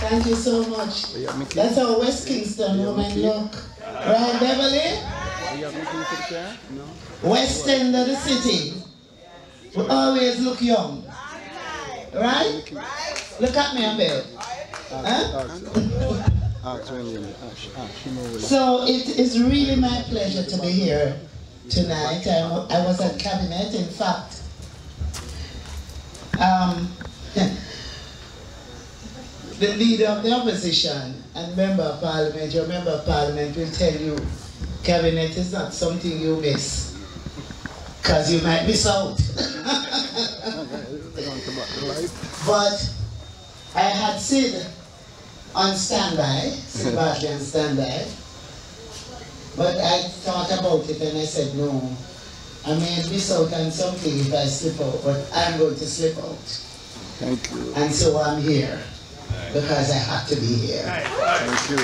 Thank you so much. That's how West Kingston women look. Right, Beverley? West End of the city. We always look young. Right? Look at me, Bill. Huh? So it is really my pleasure to be here tonight. I was at Cabinet, in fact. The leader of the opposition and member of parliament, your member of parliament will tell you cabinet is not something you miss, because you might miss out. But I had Sid on standby, Sid Bartley on standby, but I thought about it and I said, no, I may miss out on something if I slip out, but I'm going to slip out. Thank you. And so I'm here, because I have to be here. Thank you.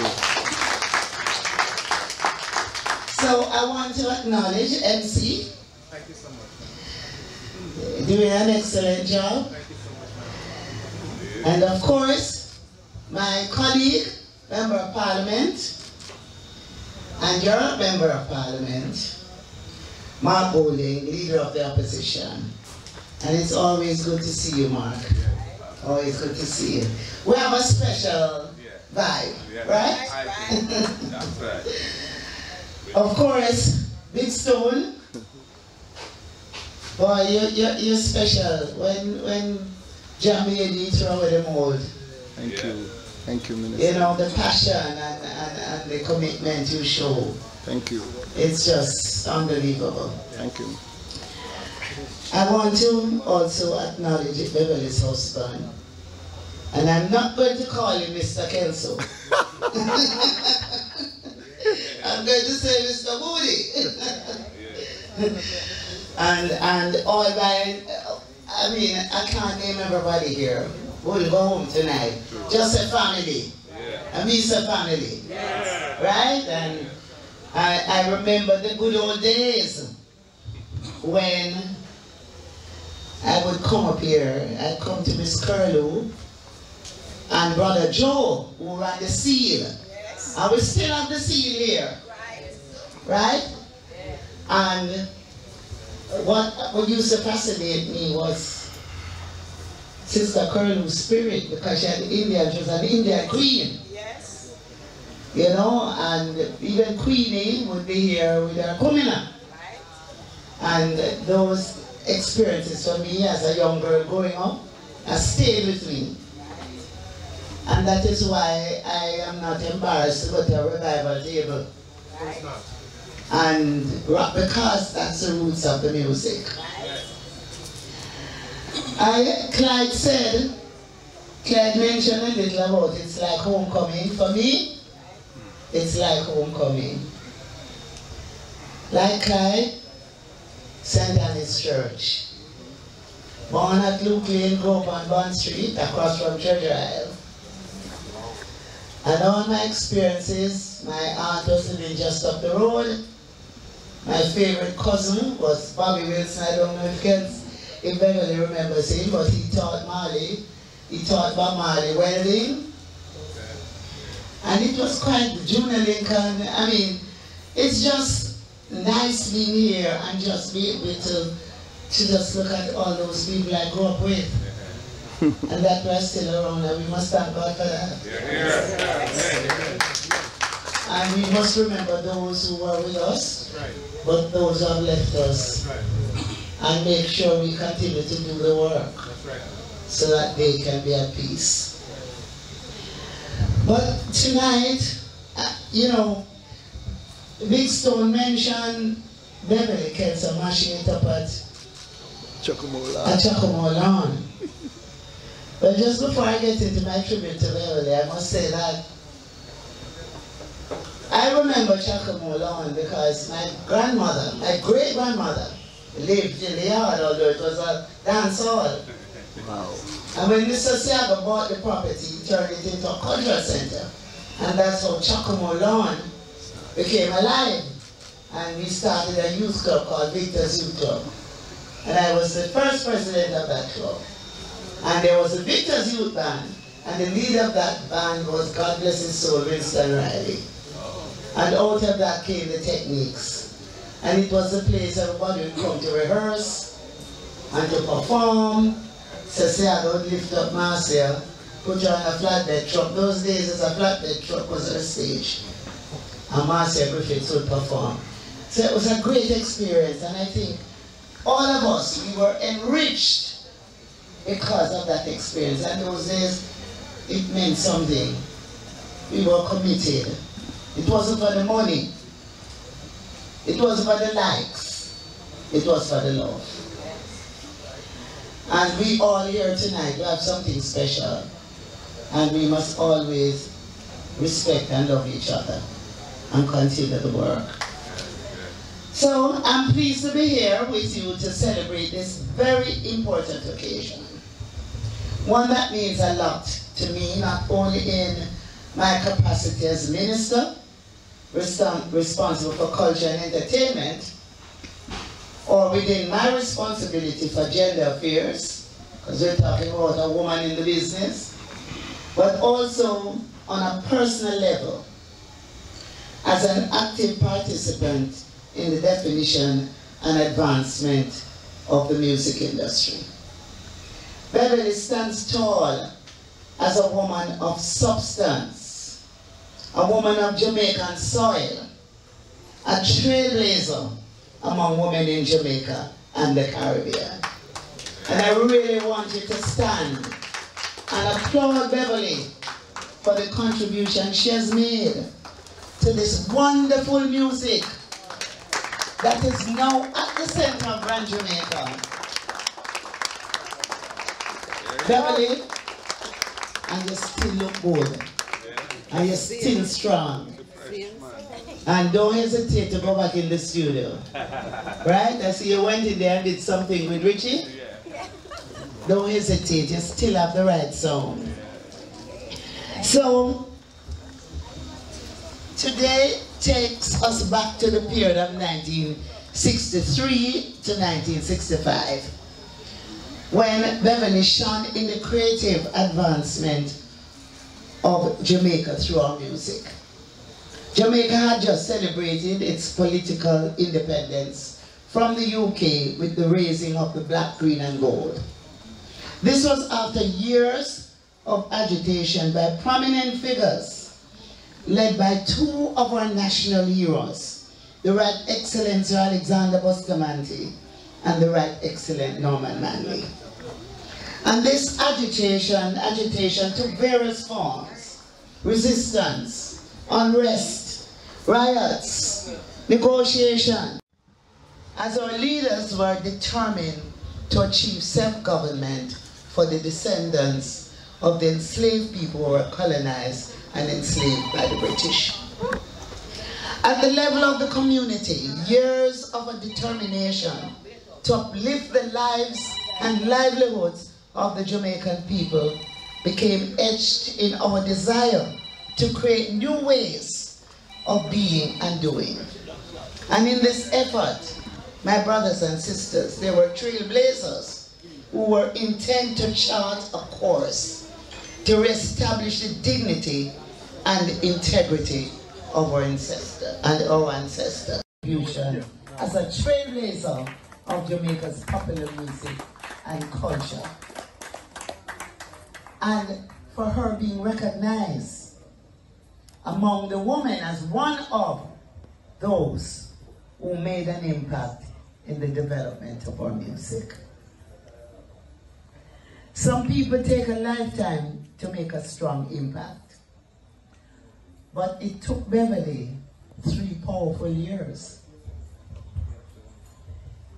So I want to acknowledge MC. Thank you so much. Doing an excellent job. Thank you so much, And of course, my colleague, Member of Parliament, and your Member of Parliament, Mark Bowling, Leader of the Opposition. And it's always good to see you, Mark. Always good to see you. We have a special vibe, right? That's right. Of course, Big Stone. Boy, you're special. When Jamaica, you throw away the mold. Thank you. Thank you, Minister. You know, the passion and the commitment you show. Thank you. It's just unbelievable. Thank you. I want to also acknowledge Beverley's husband. And I'm not going to call him Mr. Kelso. I'm going to say Mr. Moody. and all my, I mean, I can't name everybody here. We'll go home tonight. Just a family. A Misa family. Right? And I remember the good old days when I would come up here. I'd come to Miss Curlew and Brother Joe, who ran the seal. I will still have the seal here. Right? And what used to fascinate me was Sister Curlew's spirit, because she was an Indian queen. Yes. You know, and even Queenie would be here with her kumina. Right. And those experiences for me as a young girl growing up has stayed with me. And that is why I am not embarrassed to go to a revival table. Right. And because that's the roots of the music. Clyde mentioned a little about it's like homecoming. For me, it's like homecoming. Like Clyde, St. Anne's Church. Born at Luke Lane, grew up on Bond Street, across from Treasure Isle. And all my experiences, my aunt was living just up the road. My favorite cousin was Bobby Wilson. I don't know if Beverley remembers him, but he taught Marley. He taught Bob Marley welding. And it was quite Junior Lincoln. I mean, it's just nice being here and just be able to just look at all those people I grew up with. And that we're still around, and we must thank God for that. And we must remember those who were with us, but those who have left us. And make sure we continue to do the work so that they can be at peace. But tonight, you know, Big Stone mentioned Beverley Kelso mashing it up at Chocomo Lawn. But just before I get into my tribute to Beverley, I must say that I remember Chocomo Lawn because my grandmother, my great-grandmother, lived in the yard, although it was a dance hall. Wow. And when Mr. Siaga bought the property, he turned it into a cultural center. And that's how Chocomo Lawn became alive. And we started a youth club called Victor's Youth Club. And I was the first president of that club. And there was a Victor's Youth Band. And the leader of that band was, God bless his soul, Winston Riley. And out of that came the Techniques. And it was the place everybody would come to rehearse and to perform. Cecilia would lift up Marcia, put her on a flatbed truck. Those days, a flatbed truck was on stage. And Marcia Griffiths would perform. So it was a great experience, and I think all of us, we were enriched because of that experience. And those days, it meant something. We were committed. It wasn't for the money. It was for the likes. It was for the love. And we all here tonight, we have something special. And we must always respect and love each other and continue the work. So I'm pleased to be here with you to celebrate this very important occasion. One that means a lot to me, not only in my capacity as minister, responsible for culture and entertainment, or within my responsibility for gender affairs, because we're talking about a woman in the business, but also on a personal level, as an active participant in the definition and advancement of the music industry. Beverley stands tall as a woman of substance, a woman of Jamaican soil, a trailblazer among women in Jamaica and the Caribbean. And I really want you to stand and applaud Beverley for the contribution she has made to this wonderful music that is now at the center of Grand Jamaica. Beverley, and you still look good, and you're still strong. And don't hesitate to go back in the studio. Right? I see you went in there and did something with Richie. Don't hesitate, you still have the right sound. So, today takes us back to the period of 1963 to 1965, when Beverley shone in the creative advancement of Jamaica through our music. Jamaica had just celebrated its political independence from the UK with the raising of the black, green and gold. This was after years of agitation by prominent figures led by two of our national heroes, the Right Excellent Sir Alexander Bustamante and the Right Excellent Norman Manley. And this agitation took various forms: resistance, unrest, riots, negotiation, as our leaders were determined to achieve self-government for the descendants of the enslaved people who were colonized and enslaved by the British. At the level of the community, years of a determination to uplift the lives and livelihoods of the Jamaican people became etched in our desire to create new ways of being and doing. And in this effort, my brothers and sisters, they were trailblazers who were intent to chart a course to reestablish the dignity and integrity of our ancestors. As a trailblazer of Jamaica's popular music and culture. And for her being recognized among the women as one of those who made an impact in the development of our music. Some people take a lifetime to make a strong impact, but it took Beverley 3 powerful years.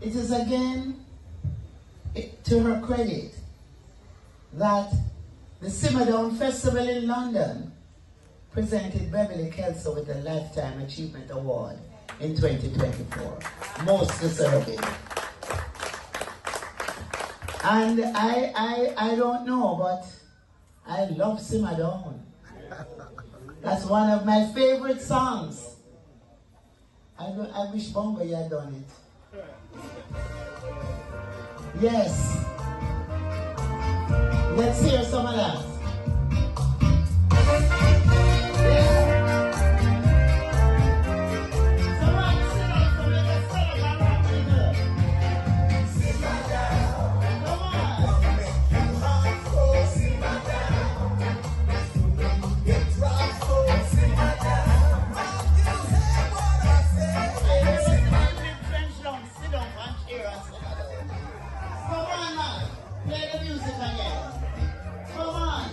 It is again to her credit that the Simmer Down Festival in London presented Beverley Kelso with a Lifetime Achievement Award in 2024. Most deserving. And I don't know, but I love Simmer Down. That's one of my favorite songs. I wish Bongo had done it. Yes. Let's hear some of that. Play the music again. Come on.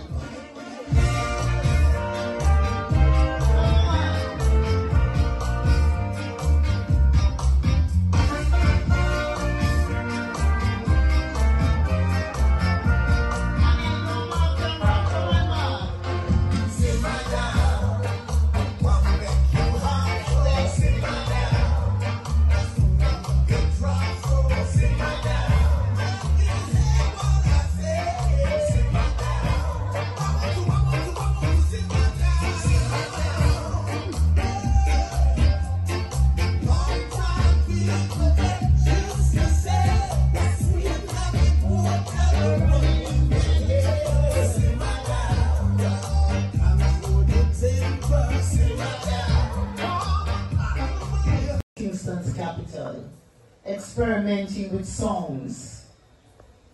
experimenting with songs,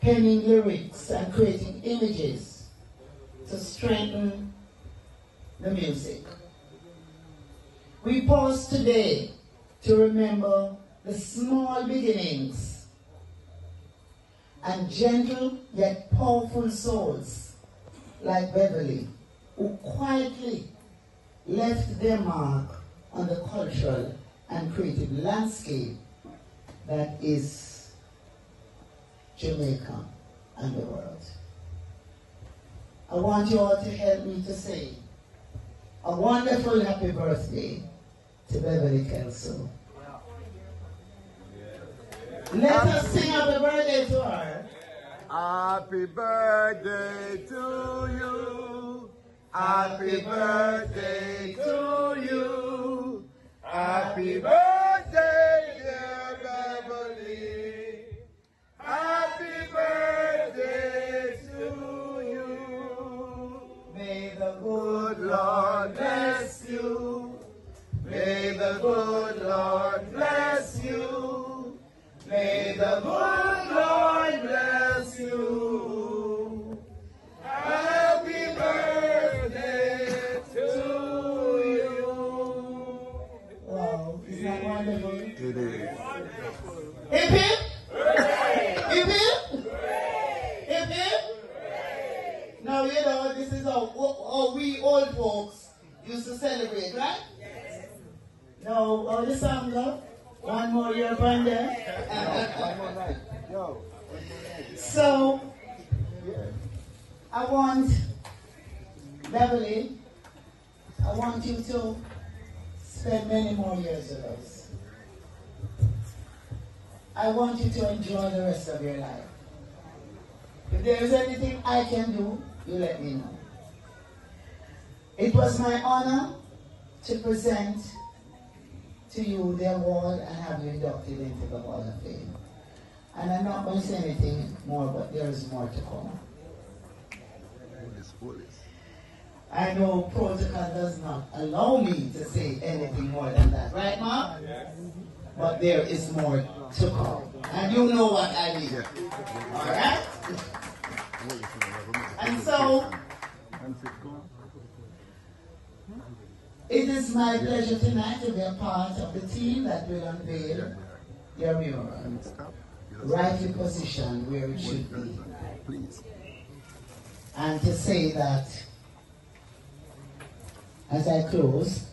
penning lyrics, and creating images to strengthen the music. We pause today to remember the small beginnings and gentle yet powerful souls like Beverley, who quietly left their mark on the cultural and creative landscape that is Jamaica and the world. I want you all to help me to say a wonderful happy birthday to Beverley Kelso. Let us sing happy birthday to her. Happy birthday to you. Happy birthday to you. Happy birthday, dear Beverley. Happy birthday to you. May the good Lord bless you. May the good Lord bless you. May the good Lord bless you. Happy birthday to you. Wow, is that wonderful? It is. Hip hip! Hip hip! Hip hip! Now you know this is how we old folks used to celebrate, right? Yes. Now, how the song go? One more year from there. So, I want, Beverley, I want you to spend many more years with us. I want you to enjoy the rest of your life. If there is anything I can do, you let me know. It was my honor to present to you the award and have you inducted into the Hall of Fame. And I'm not going to say anything more, but there is more to come. I know protocol does not allow me to say anything more than that, right, Mark? Yes. But there is more to come. And you know what I mean. All right? And so, it is my pleasure tonight to be a part of the team that will unveil your mural, rightly positioned where it should be. And to say that, as I close,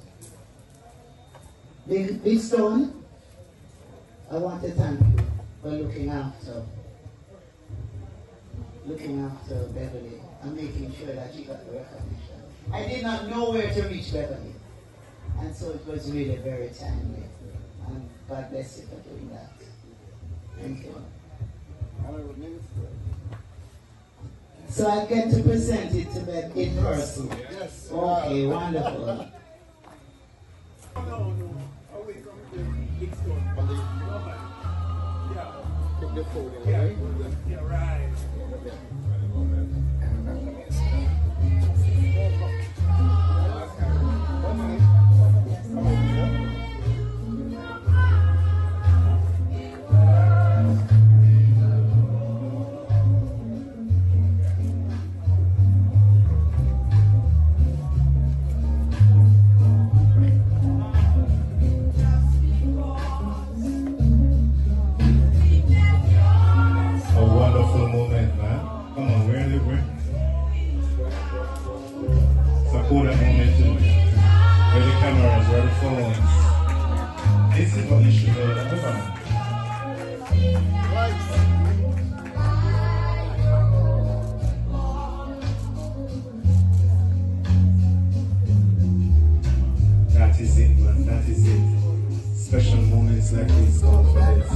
Big Stone, I want to thank you for looking after Beverley and making sure that she got the recognition. I did not know where to reach Beverley, and so it was really very timely. And God bless you for doing that. Thank you. So I get to present it to them in person. Yes. Okay, wonderful. Yeah, right. This is what you should do. That is it, man. That is it. Special moments like this call for this.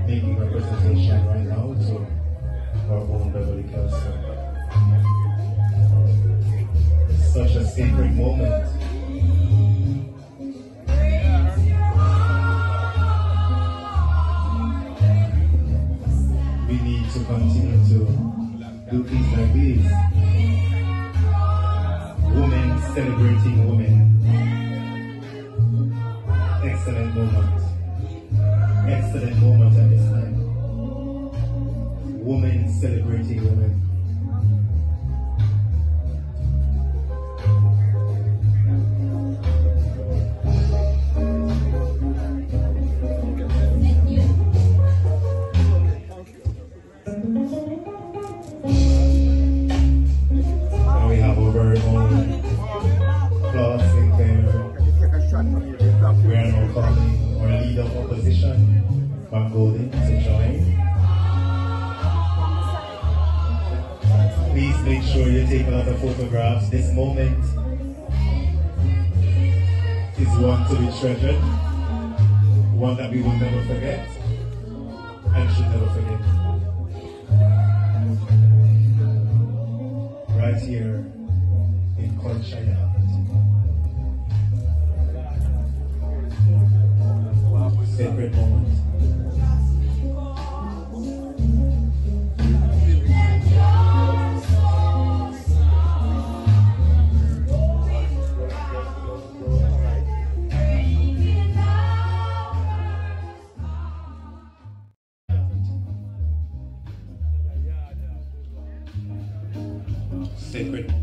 Making representation right now to our own Beverley Kelso. sacred moment. We need to continue to do things like these. Women celebrating women. Excellent moment. Excellent moment at this time. Women celebrating women. Now we have our very own class in there. We are now calling our leader of opposition, Bob Marley, to join. Please make sure you take a lot of photographs. This moment is one to be treasured, one that we will never forget and should never forget. Right here in Culture Yard. Sacred moment. Sacred moment.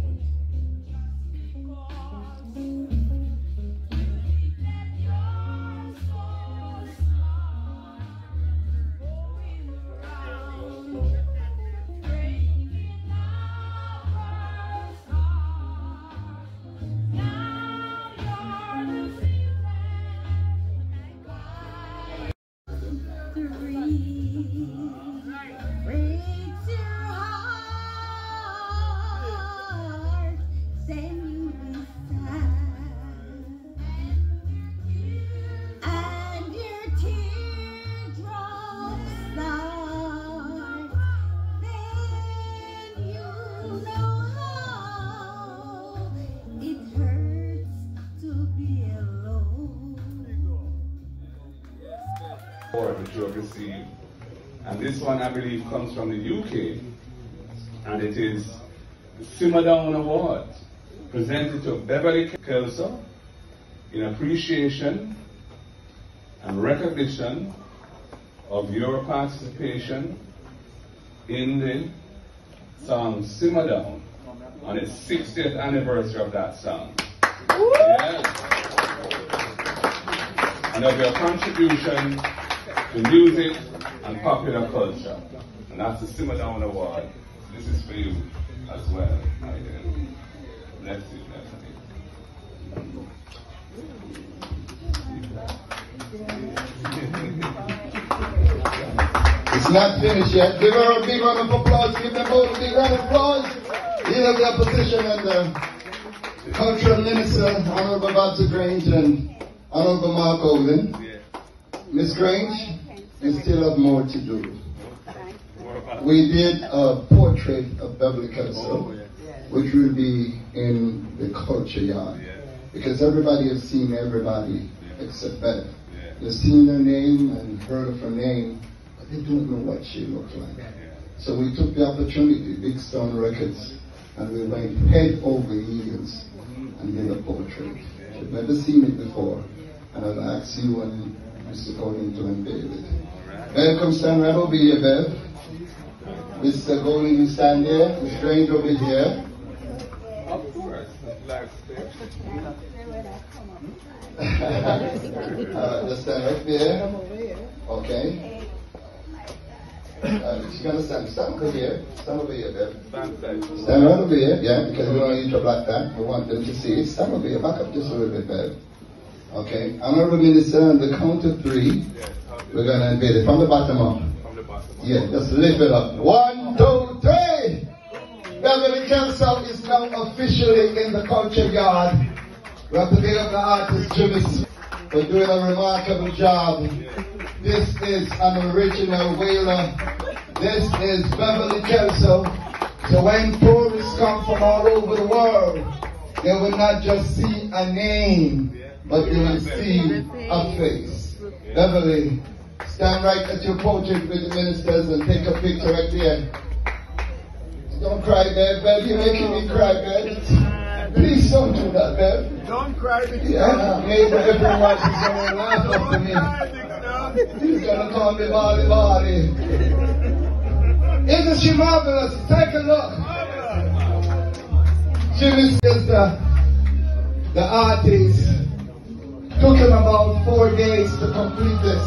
That you have received, and this one I believe comes from the UK, and it is the Simmer Down Award presented to Beverley Kelso in appreciation and recognition of your participation in the song Simmer Down on its 60th anniversary of that song. Yes. And of your contribution to music and popular culture. And that's the Simmer Down Award. This is for you as well. Bless you, bless you. It's not finished yet. Give her a big round of applause. Give them both a big round of applause. Leader of the opposition and the cultural minister, Honorable Babsy Grange and Honorable Mark Olden. Miss Grange, you still have more to do. We did a portrait of Beverley Kelso, which will be in the Culture Yard. Because everybody has seen everybody except Bev. They've seen her name and heard of her name, but they don't know what she looked like. So we took the opportunity, Big Stone Records, and we went head over heels and did a portrait. She'd never seen it before, and I'll ask you and Mr. Golden to unveil it. Bev, come stand right over here, Bev. Mr. Golden, you stand there. Miss Grange over here. Of course. Just stand right there. Okay. She's gonna stand over here. Stand over here, Bev. Stand right over here, yeah, because we don't need to block that. We want them to see it. Stand over here. Back up just a little bit, Bev. Okay. Honorable Minister, on the count of 3, we're gonna unveil it from the bottom up. Yeah, just lift it up. 1, 2, 3. Beverley Kelso is now officially in the Culture Yard. We have to big up the artist Jimmy for doing a remarkable job. This is an original Wailer. This is Beverley Kelso. So when tourists come from all over the world, they will not just see a name, but they will see a face. Beverley, stand right at your podium with the ministers and take a picture right there. Don't cry, Bev. You're making me cry, Bev. Please don't do that, Bev. Don't cry, Big Yeah, maybe everyone is going to laugh after me. He's going to call me Marley Marley. Isn't she marvelous? Take a look. Jimmy says the artist took him about 4 days to complete this.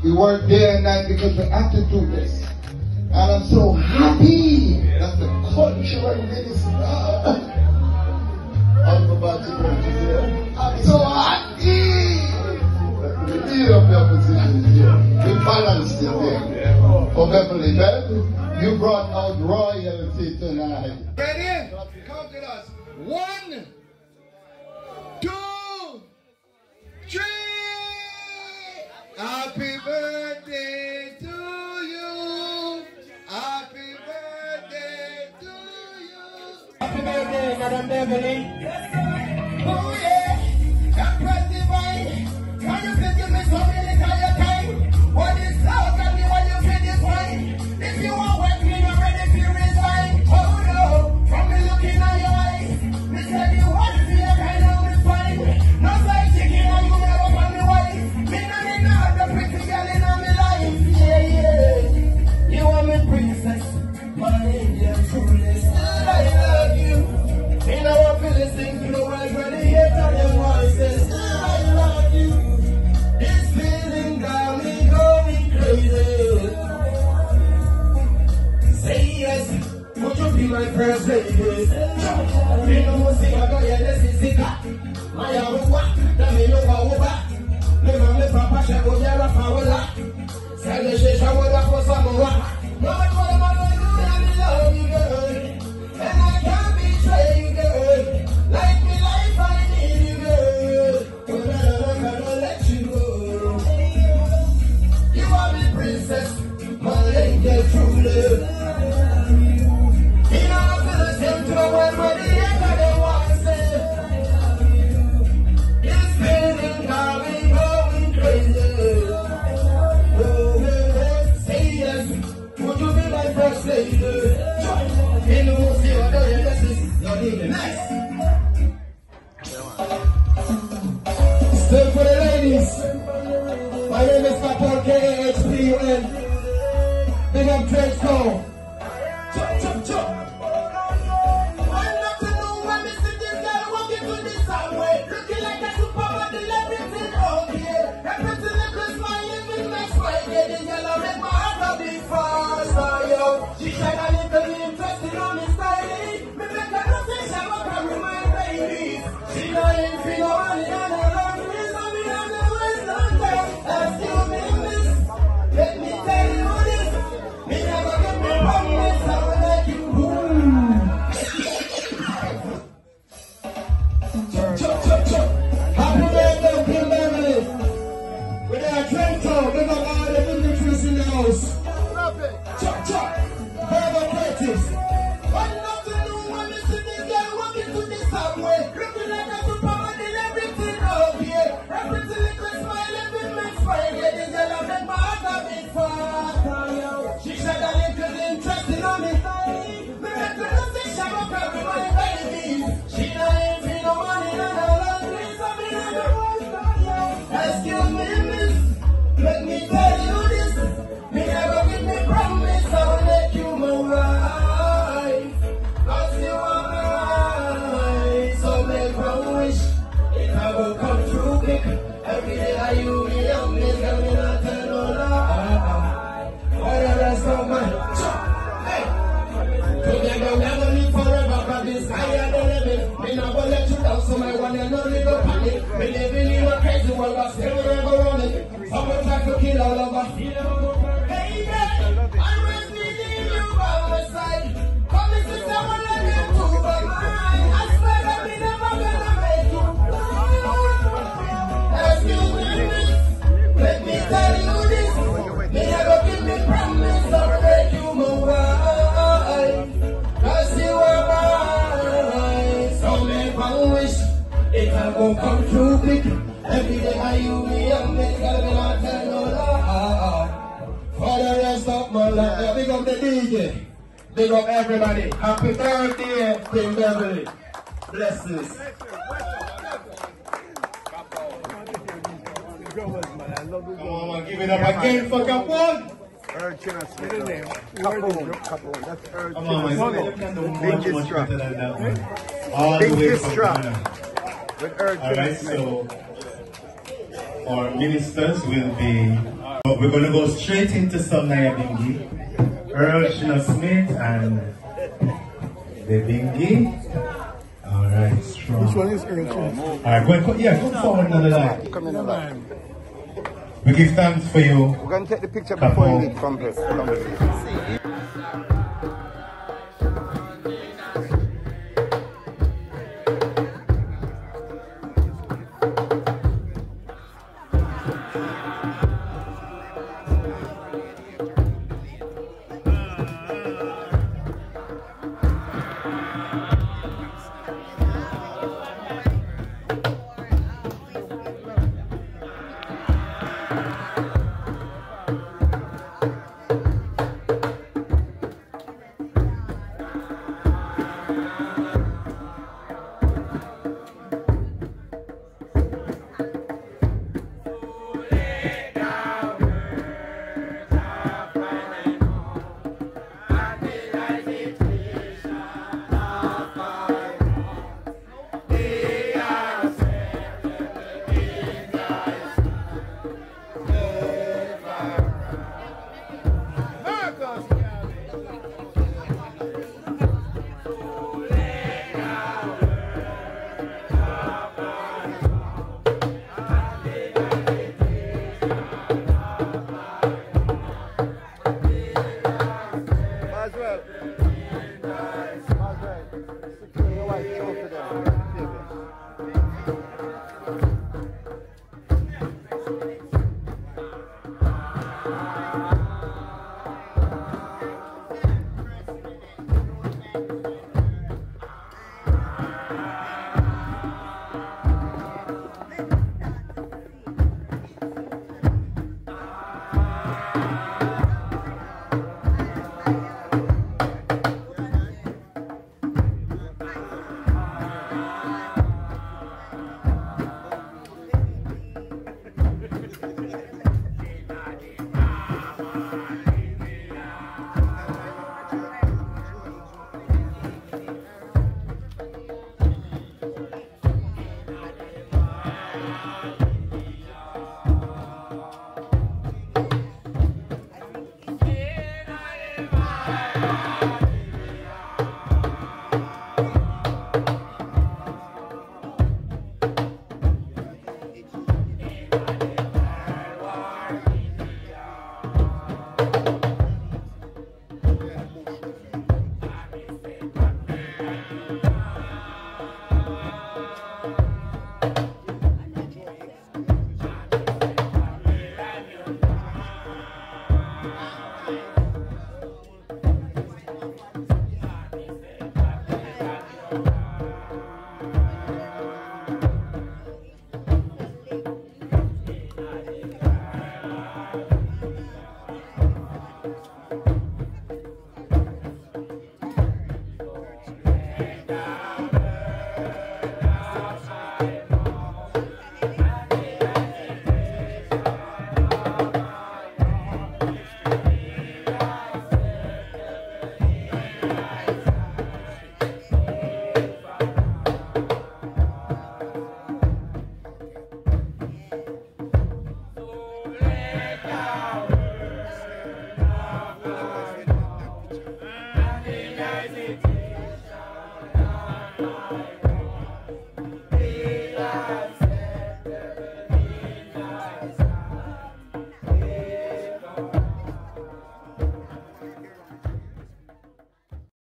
We worked day and night because we had to do this. And I'm so happy that the cultural minister of Babsy here. I'm so happy that the leader of the opposition is here. We balanced it there. For Beverley, you brought out royalty tonight. Ready? Count with us. 1, 2, 3. Happy birthday to you. Happy birthday to you. Happy birthday, Madam Beverley. Oh yeah, that was divine. Can you please give me some minutes of your time? What is love and what you feel is fine. If you want work, me not ready to resign. Oh no, from me looking at your eyes, me said you want to see a kind of respine. No side chicken and you never found me wife. Me not need no other pretty girl in my life. Yeah, yeah, you are my princess, my angel, truly. Still I love you. In our Philistines, you know I'm ready here to your voices. Still I love you. This feeling got me going crazy. Say yes, would you be my first lady? You know, see, I got your necessity. My house, what? That me no power back. Live on the papa, she go there, I found that. Say the shit, I would have for some more. No, what am I going to do? I love you, girl. And I can't betray you, girl. Like me, life, I need you, girl. But I'm not gonna let you go. You are my princess, my angel, true love. You know I'm gonna sing to the world where the end of the water says. It's feeling got me going crazy. Oh, say yes, would you be my first lady? You know, see what I do, this is your name. Nice. Still for the ladies. My name is Papa KHPUN. Big up Trench Cole. Chop, chop, chop. I'm not to know when me see this girl walking to this highway. Looking like a supermodel, everything okay. Everything little smiling with my smile. Yeah, this girl will make my heart a beat faster, yo. She shine a little interested on me styling. Me make her no say she will carry my baby. She not in feel no money and a long ways. So me have the ways on there. Excuse me, miss. Let me tell you this. Me never get me promise I will let you go. Chop, chop, chop. Happy birthday, King Beverley. With our Trento, big up all the dignitaries in the house. Chop, chop. Herbal Curtis. One nothing new when you see this girl walking to the subway. Looking like a supermodel, everything okay. Everything little smile, every man smile. Yeah, this girl will make my heart a bit faster. She said a little interesting on me. Me make her no say she will carry my baby. She not ain't feel no money and a long way. So me not the worst on you. Excuse me, miss. Let me tell you this. Me never give me promise I will let you my wife. Cause you are mine. So make a wish. It I will come true quick. Every day I you me young miss. Girl, me not tell no lie. All the rest of my hey. Together we are gonna live forever. But this higher than living. Me not gonna let you down. So my one and only go panic. Me living in a crazy world. But still we never running. Someone try to kill all of us. Baby, I was needing you by my side. Come and sit down and let me move by mine. I swear that we never gonna make you. Excuse me, miss. Let me tell you this. Me never give me promise I'll make you my wife. Cause you are mine. So gon' come true quick. Every day I you me up, me gotta be not tell no lie. For the rest of my life, yeah, big up the DJ, big up everybody. Happy birthday, King Beverley. Blessings. Come on, give it up again for Capone. Come on, much better than that one. All the way from Ghana. Alright, so our ministers will be, we're going to go straight into some Naya Bingi. Earl Shina Smith and the Bingi. Alright, strong. Which one is Earl? Alright, come forward another line. Come in a line. We give thanks for you. We're going to take the picture before you leave conversation. Secure your wife, show for them.